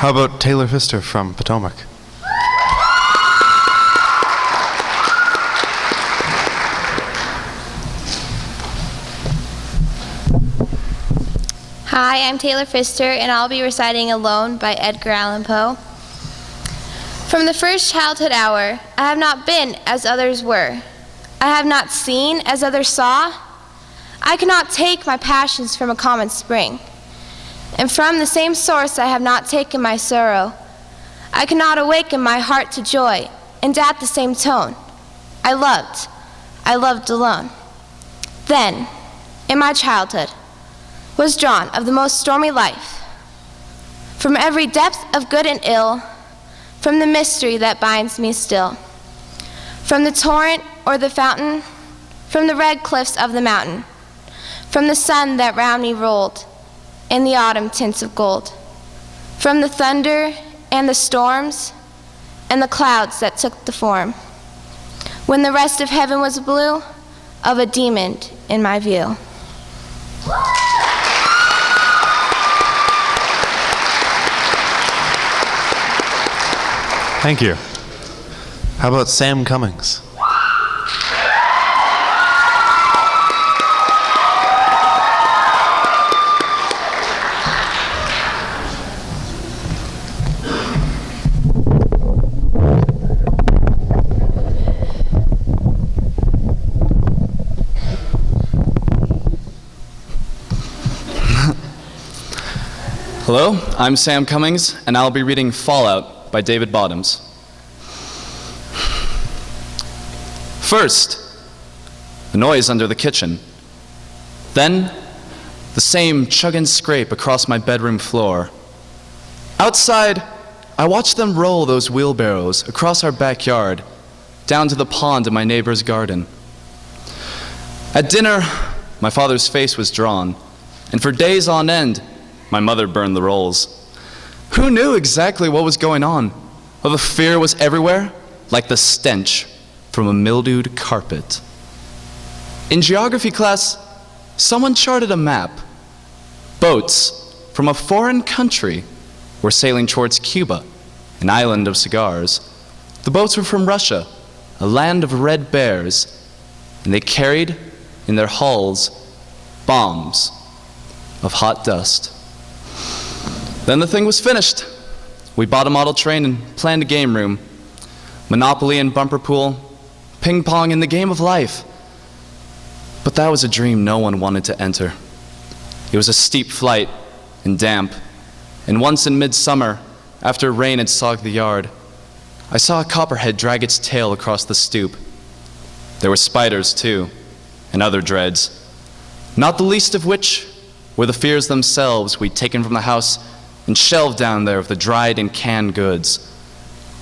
How about Taylor Pfister from Potomac? Hi, I'm Taylor Pfister, and I'll be reciting Alone by Edgar Allan Poe. From the first childhood hour, I have not been as others were. I have not seen as others saw. I cannot take my passions from a common spring. And from the same source I have not taken my sorrow. I cannot awaken my heart to joy, and at the same tone. I loved alone. Then, in my childhood, was drawn of the most stormy life, from every depth of good and ill, from the mystery that binds me still, from the torrent or the fountain, from the red cliffs of the mountain, from the sun that round me rolled, in the autumn tints of gold, from the thunder and the storms and the clouds that took the form, when the rest of heaven was blue, of a demon in my view. Thank you. How about Sam Cummings? Hello, I'm Sam Cummings, and I'll be reading Fallout by David Bottoms. First, the noise under the kitchen. Then, the same chug and scrape across my bedroom floor. Outside, I watched them roll those wheelbarrows across our backyard, down to the pond in my neighbor's garden. At dinner, my father's face was drawn, and for days on end, my mother burned the rolls. Who knew exactly what was going on? Well, the fear was everywhere, like the stench from a mildewed carpet. In geography class, someone charted a map. Boats from a foreign country were sailing towards Cuba, an island of cigars. The boats were from Russia, a land of red bears, and they carried in their hulls bombs of hot dust. Then the thing was finished. We bought a model train and planned a game room. Monopoly and bumper pool, ping pong and the game of life. But that was a dream no one wanted to enter. It was a steep flight and damp. And once in midsummer, after rain had sogged the yard, I saw a copperhead drag its tail across the stoop. There were spiders too, and other dreads, not the least of which were the fears themselves we'd taken from the house and shelved down there of the dried and canned goods.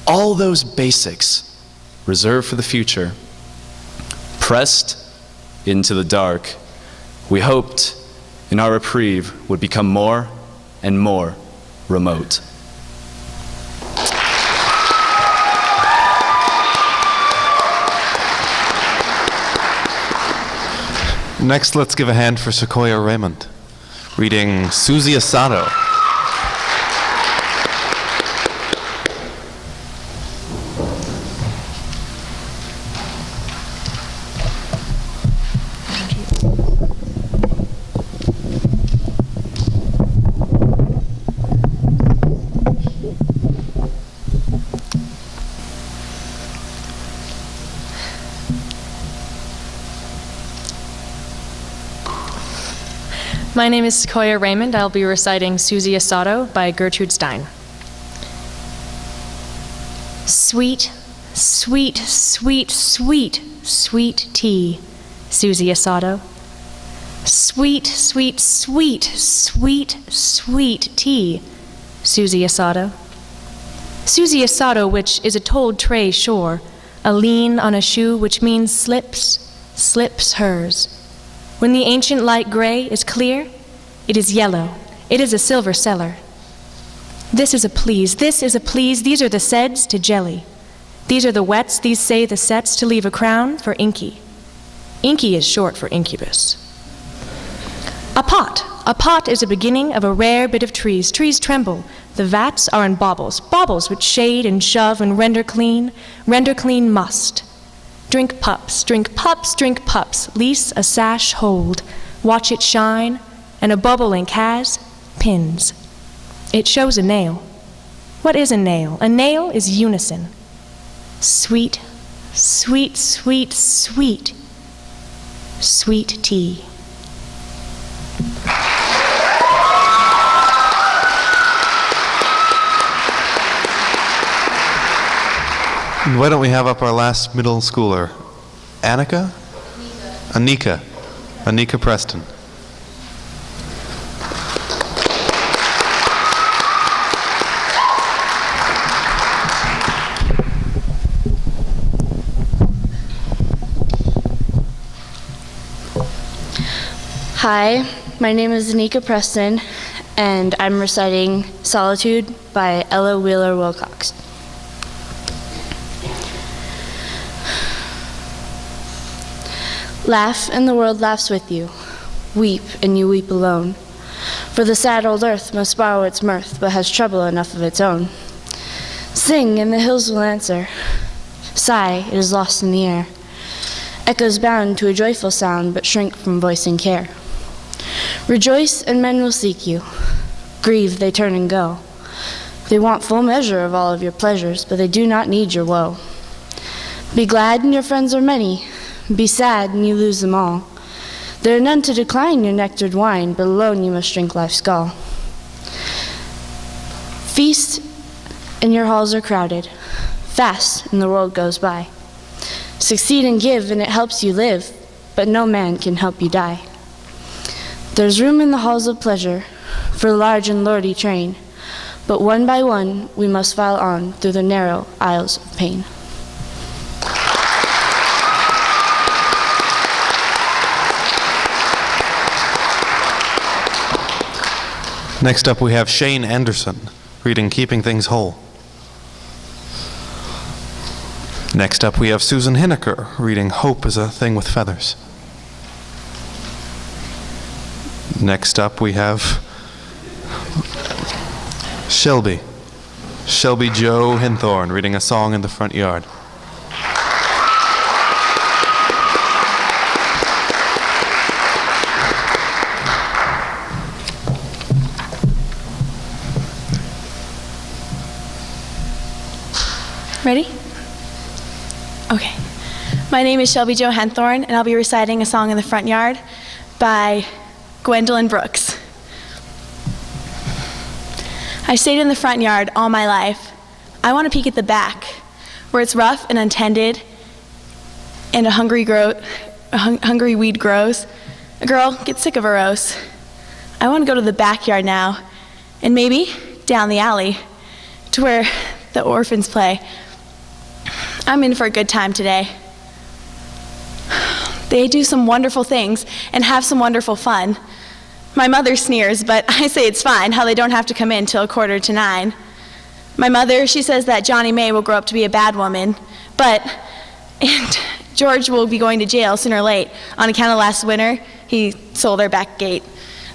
All those basics reserved for the future. Pressed into the dark, we hoped in our reprieve would become more and more remote. Next, let's give a hand for Sequoia Raymond, reading Susie Asado. My name is Sequoia Raymond. I'll be reciting Susie Asado by Gertrude Stein. Sweet, sweet, sweet, sweet, sweet tea, Susie Asado. Sweet, sweet, sweet, sweet, sweet tea, Susie Asado. Susie Asado, which is a told tray sure, a lean on a shoe, which means slips, slips hers. When the ancient light gray is clear, it is yellow, it is a silver cellar. This is a please, this is a please, these are the seds to jelly. These are the wets, these say the sets to leave a crown for inky. Inky is short for incubus. A pot is a beginning of a rare bit of trees. Trees tremble, the vats are in baubles, baubles which shade and shove and render clean must. Drink pups, drink pups, drink pups, lease a sash hold, watch it shine, and a bubble ink has pins. It shows a nail. What is a nail? A nail is unison. Sweet, sweet, sweet, sweet, sweet tea. And why don't we have up our last middle schooler, Annika? Anika Preston. Hi, my name is Anika Preston, and I'm reciting Solitude by Ella Wheeler Wilcox. Laugh, and the world laughs with you. Weep, and you weep alone. For the sad old earth must borrow its mirth, but has trouble enough of its own. Sing, and the hills will answer. Sigh, it is lost in the air. Echoes bound to a joyful sound, but shrink from voicing care. Rejoice, and men will seek you. Grieve, they turn and go. They want full measure of all of your pleasures, but they do not need your woe. Be glad, and your friends are many. Be sad, and you lose them all. There are none to decline your nectared wine, but alone you must drink life's gall. Feast, and your halls are crowded. Fast, and the world goes by. Succeed and give, and it helps you live, but no man can help you die. There's room in the halls of pleasure for large and lordly train, but one by one we must file on through the narrow aisles of pain. Next up we have Shane Anderson reading Keeping Things Whole. Next up we have Susan Hineker reading Hope is a Thing with Feathers. Next up we have Shelby Jo Hinthorn reading A Song in the Front Yard. Ready? Okay. My name is Shelby Jo Henthorn, and I'll be reciting A Song in the Front Yard by Gwendolyn Brooks. I stayed in the front yard all my life. I want to peek at the back, where it's rough and untended, and a hungry weed grows. A girl gets sick of a rose. I want to go to the backyard now, and maybe down the alley, to where the orphans play. I'm in for a good time today. They do some wonderful things and have some wonderful fun. My mother sneers, but I say it's fine how they don't have to come in till 8:45. My mother, she says that Johnny May will grow up to be a bad woman, and George will be going to jail sooner or late on account of last winter. He sold our back gate.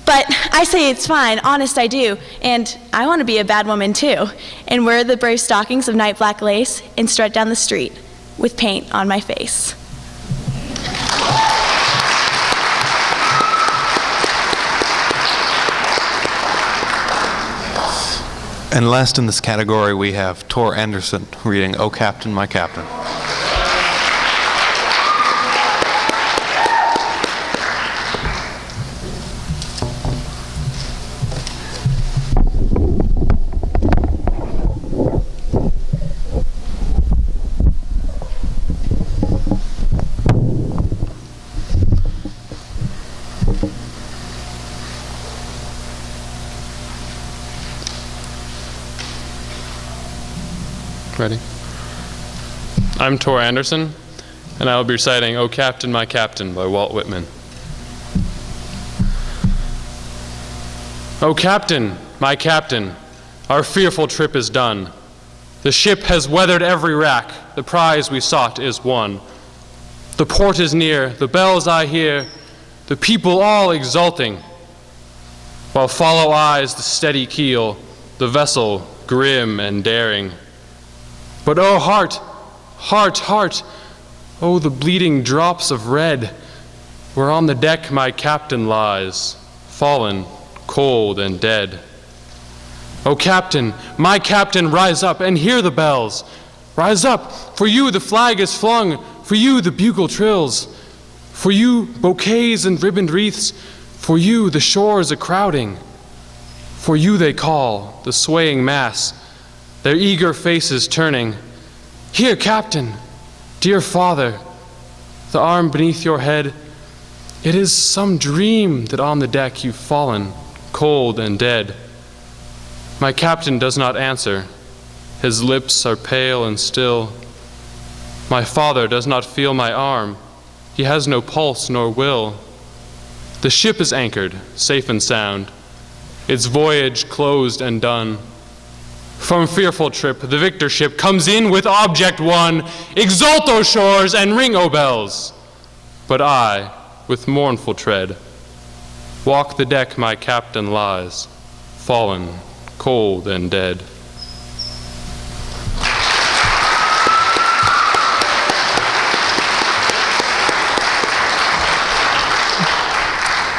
But I say it's fine, honest I do, and I want to be a bad woman too, and wear the brave stockings of night black lace and strut down the street with paint on my face. And last in this category we have Tor Anderson reading O Captain, My Captain. Ready? I'm Tor Anderson, and I will be reciting "O Captain, My Captain" by Walt Whitman. O Captain, my Captain, our fearful trip is done. The ship has weathered every rack, the prize we sought is won. The port is near, the bells I hear, the people all exulting, while follow eyes the steady keel, the vessel grim and daring. But oh heart, heart, heart, oh the bleeding drops of red, where on the deck my captain lies, fallen, cold and dead. O Captain, my Captain, rise up and hear the bells. Rise up, for you the flag is flung, for you the bugle trills, for you bouquets and ribboned wreaths, for you the shores a-crowding. For you they call, the swaying mass, their eager faces turning. Here, Captain, dear Father, the arm beneath your head, it is some dream that on the deck you've fallen, cold and dead. My Captain does not answer. His lips are pale and still. My father does not feel my arm. He has no pulse nor will. The ship is anchored, safe and sound, its voyage closed and done. From fearful trip, the victor ship comes in with object won. Exult, O shores, and ring, O bells. But I, with mournful tread, walk the deck my Captain lies, fallen, cold and dead.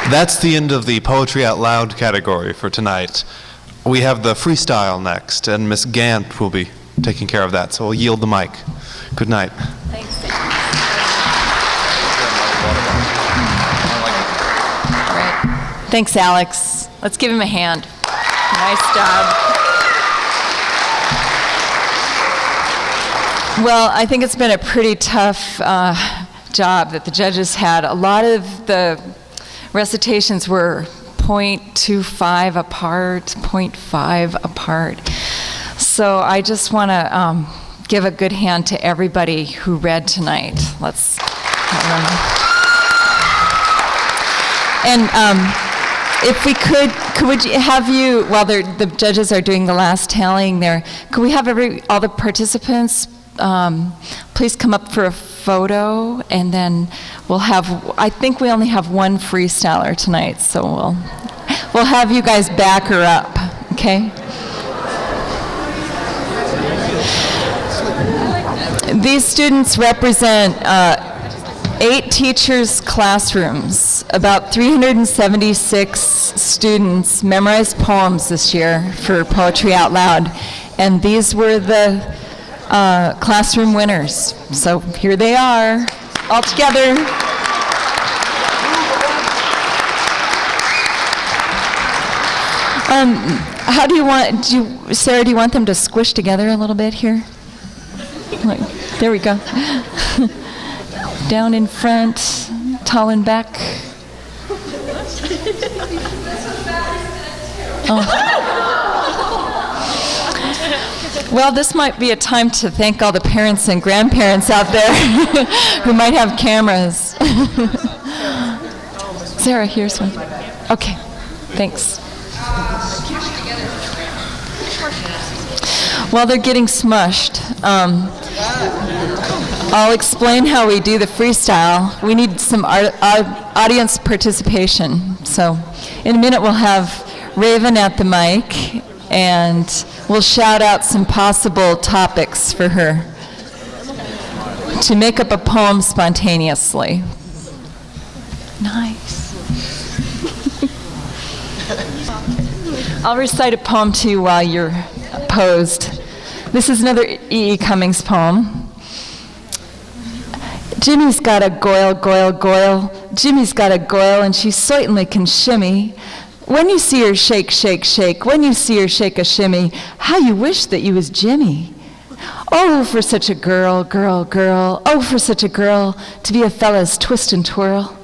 That's the end of the Poetry Out Loud category for tonight. We have the freestyle next, and Miss Gant will be taking care of that, so we'll yield the mic. Good night. Thanks. Thanks, Alex. Let's give him a hand. Nice job. Well, I think it's been a pretty tough job that the judges had. A lot of the recitations were 0.25 apart, 0.5 apart. So I just want to give a good hand to everybody who read tonight. Let's have them. And if we could we have you, while the judges are doing the last tallying there, could we have all the participants please come up for a photo, and then we'll have, I think we only have one freestyler tonight, so we'll have you guys back her up, okay? These students represent 8 teachers' classrooms. About 376 students memorized poems this year for Poetry Out Loud, and these were the classroom winners. So here they are, all together. How do you want, Sarah, do you want them to squish together a little bit here? Like, there we go. Down in front, tall and back. Oh. Well, this might be a time to thank all the parents and grandparents out there who might have cameras. Sarah, here's one. Okay, thanks. While they're getting smushed, I'll explain how we do the freestyle. We need some audience participation. So in a minute we'll have Raven at the mic, and we'll shout out some possible topics for her to make up a poem spontaneously. Nice. I'll recite a poem to you while you're posed. This is another E.E. Cummings poem. Jimmy's got a goil, goil, goil. Jimmy's got a goil, and she certainly can shimmy. When you see her shake, shake, shake, when you see her shake a shimmy, how you wish that you was Jimmy. Oh, for such a girl, girl, girl, oh, for such a girl, to be a fella's twist and twirl.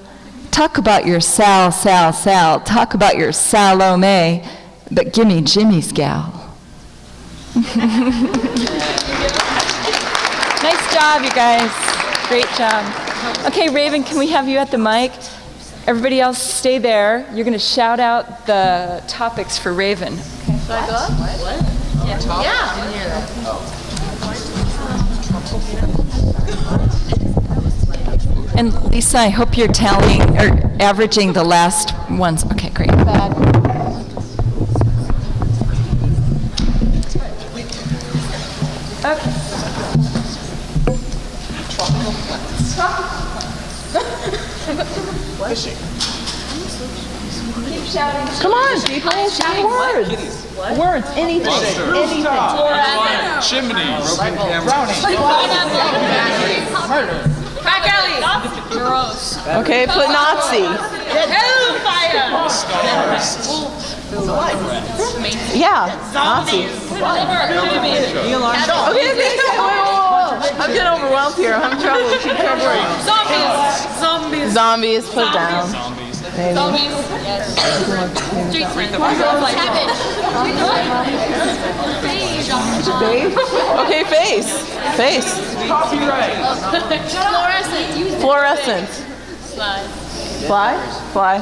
Talk about your Sal, Sal, Sal, talk about your Salome, but gimme Jimmy's gal. Nice job, you guys. Great job. Okay, Raven, can we have you at the mic? Everybody else stay there. You're going to shout out the topics for Raven. Okay. Should I go up? What? Yeah. And Lisa, I hope you're tallying or averaging the last ones. Okay, great. Okay. Fishing. Keep shouting. Come on, people. Shouting Words. What? Words. Anything. Anything. Chimney. Murder. Crack alley. Gross. Okay, put Nazi. Hellfire. Yeah, Nazi. Okay, I'm getting overwhelmed here. I'm having trouble. Keep track of words. Zombies. Zombies. Put down. Maybe. Okay, face. Face. Copyright. Fluorescent. Fly? Fly.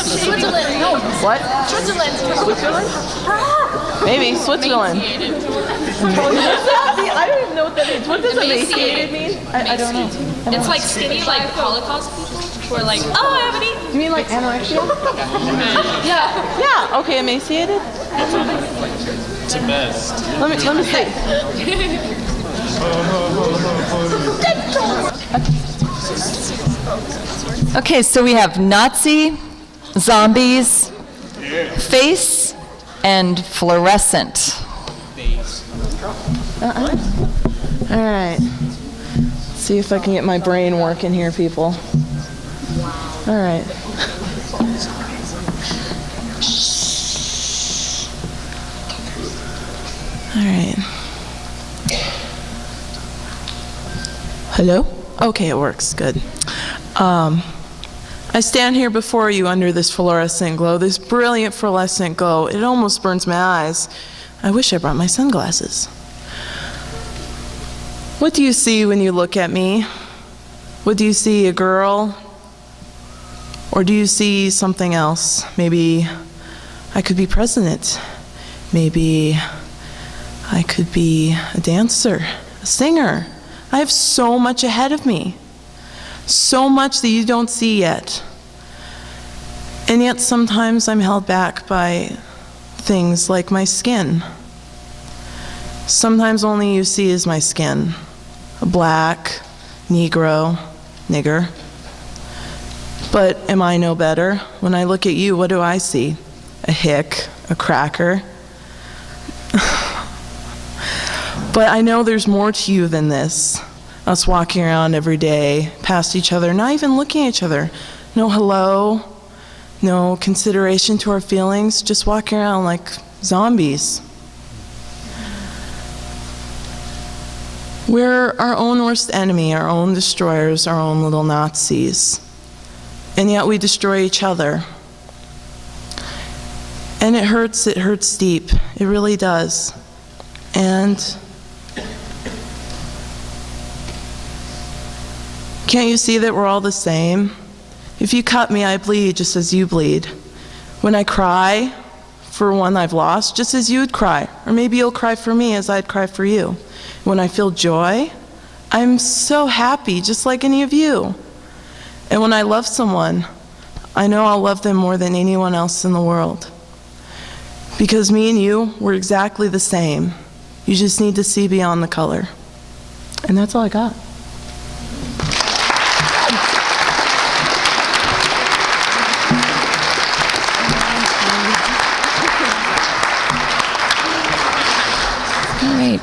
Switzerland. What? Switzerland. Maybe Switzerland. I don't even know what that means. What does emaciated mean? I don't know. It's like skinny, like Holocaust people who are like, oh, I haven't eaten. You mean like anorexia? Yeah. Yeah. Okay, emaciated. It's the best. Let me see. Okay, so we have Nazi, zombies, face, and fluorescent. All right. See if I can get my brain working here, people. All right. All right. Hello? Okay, it works. Good. I stand here before you under this fluorescent glow, this brilliant fluorescent glow. It almost burns my eyes. I wish I brought my sunglasses. What do you see when you look at me? What do you see, a girl? Or do you see something else? Maybe I could be president. Maybe I could be a dancer, a singer. I have so much ahead of me. So much that you don't see yet. And yet sometimes I'm held back by things like my skin. Sometimes only you see is my skin. A black, Negro, nigger. But am I no better? When I look at you, what do I see? A hick, a cracker. But I know there's more to you than this. Us walking around every day, past each other, not even looking at each other. No hello, no consideration to our feelings, just walking around like zombies. We're our own worst enemy, our own destroyers, our own little Nazis. And yet we destroy each other. And it hurts deep. It really does. And can't you see that we're all the same? If you cut me, I bleed just as you bleed. When I cry for one I've lost, just as you would cry. Or maybe you'll cry for me as I'd cry for you. When I feel joy, I'm so happy, just like any of you. And when I love someone, I know I'll love them more than anyone else in the world. Because me and you, we're exactly the same. You just need to see beyond the color. And that's all I got. All right.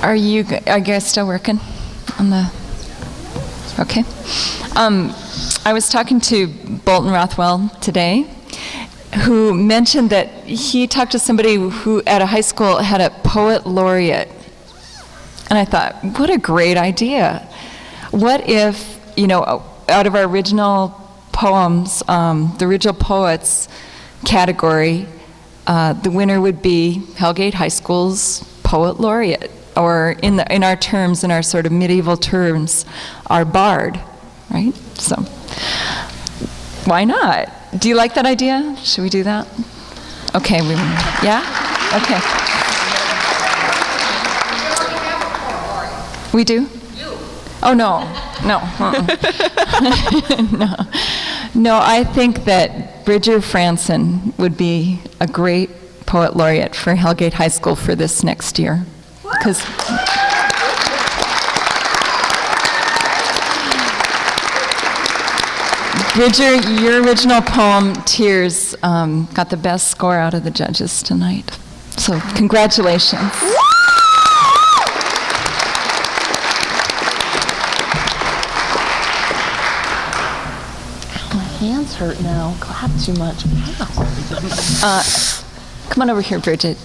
Are you guys still working on the? Okay. I was talking to Bolton Rothwell today, who mentioned that he talked to somebody who at a high school had a poet laureate. And I thought, what a great idea. What if, out of our original poems, the original poets category, the winner would be Hellgate High School's poet laureate, or in our terms, in our sort of medieval terms, our bard, right? So, why not? Do you like that idea? Should we do that? Okay, yeah? Okay. We do? Oh, no. No, I think that Bridger Franson would be a great poet laureate for Hellgate High School for this next year. Because Bridger, your original poem, Tears, got the best score out of the judges tonight. So congratulations. My hands hurt now. Clap too much. Come on over here, Bridger.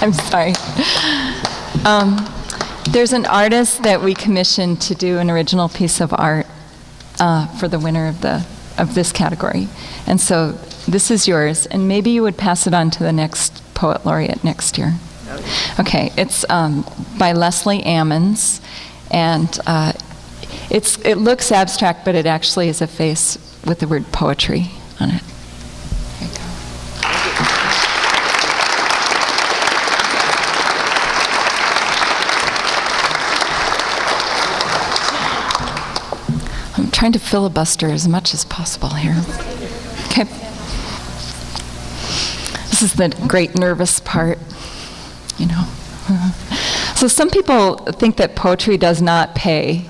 I'm sorry. There's an artist that we commissioned to do an original piece of art for the winner of this category. And so this is yours, and maybe you would pass it on to the next poet laureate next year. Okay, it's by Leslie Ammons, and it looks abstract, but it actually is a face with the word poetry on it. There you go. I'm trying to filibuster as much as possible here. Okay. This is the great nervous part, you know. So some people think that poetry does not pay.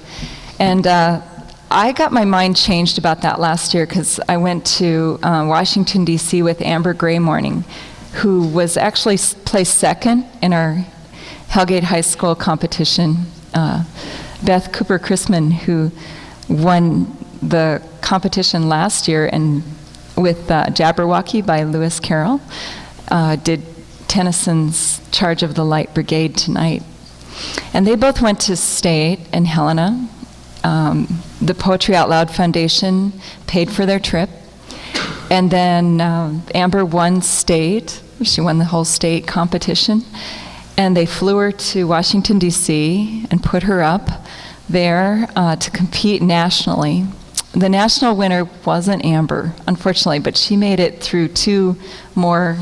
And I got my mind changed about that last year because I went to Washington, D.C. with Amber Gray Morning, who was actually placed second in our Hellgate High School competition. Beth Cooper-Chrisman, who won the competition last year, and with Jabberwocky by Lewis Carroll, did Tennyson's Charge of the Light Brigade tonight. And they both went to state in Helena. The Poetry Out Loud Foundation paid for their trip. And then Amber won state. She won the whole state competition. And they flew her to Washington, D.C. and put her up there to compete nationally. The national winner wasn't Amber, unfortunately, but she made it through 2 more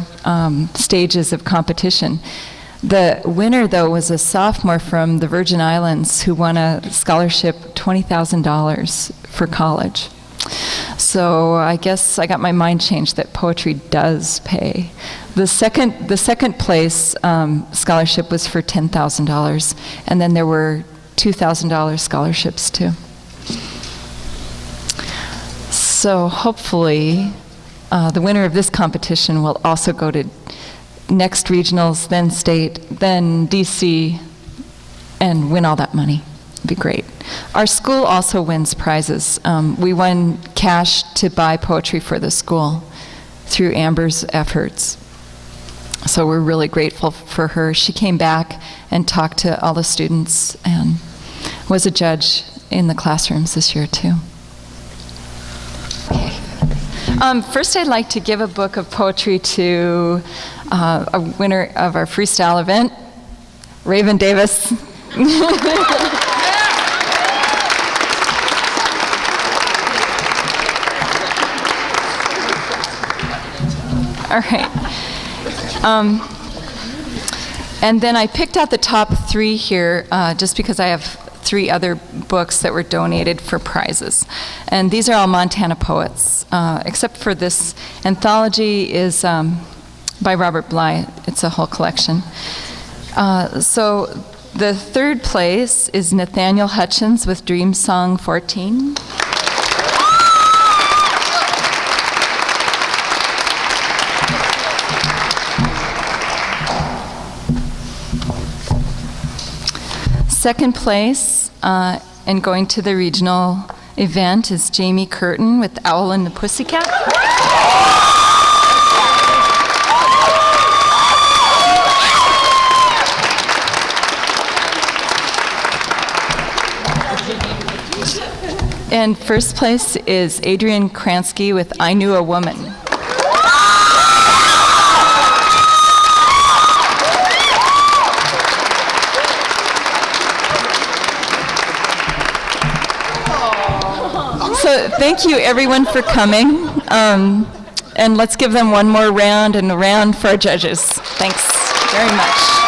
stages of competition. The winner, though, was a sophomore from the Virgin Islands who won a scholarship, $20,000 for college. So I guess I got my mind changed that poetry does pay. The second place scholarship was for $10,000, and then there were $2,000 scholarships too. So hopefully the winner of this competition will also go to next regionals, then state, then DC, and win all that money. It'd be great. Our school also wins prizes. We won cash to buy poetry for the school through Amber's efforts. So we're really grateful for her. She came back and talked to all the students and was a judge in the classrooms this year too. Okay. First, I'd like to give a book of poetry to a winner of our freestyle event, Raven Davis. All right. And then I picked out the top 3 here just because I have 3 other books that were donated for prizes. And these are all Montana poets, except for this anthology is by Robert Bly. It's a whole collection. So the 3rd place is Nathaniel Hutchins with Dream Song 14. Second place, and going to the regional event, is Jamie Curtin with Owl and the Pussycat. And first place is Adrian Kransky with I Knew a Woman. Thank you, everyone, for coming. And let's give them one more round and a round for our judges. Thanks very much.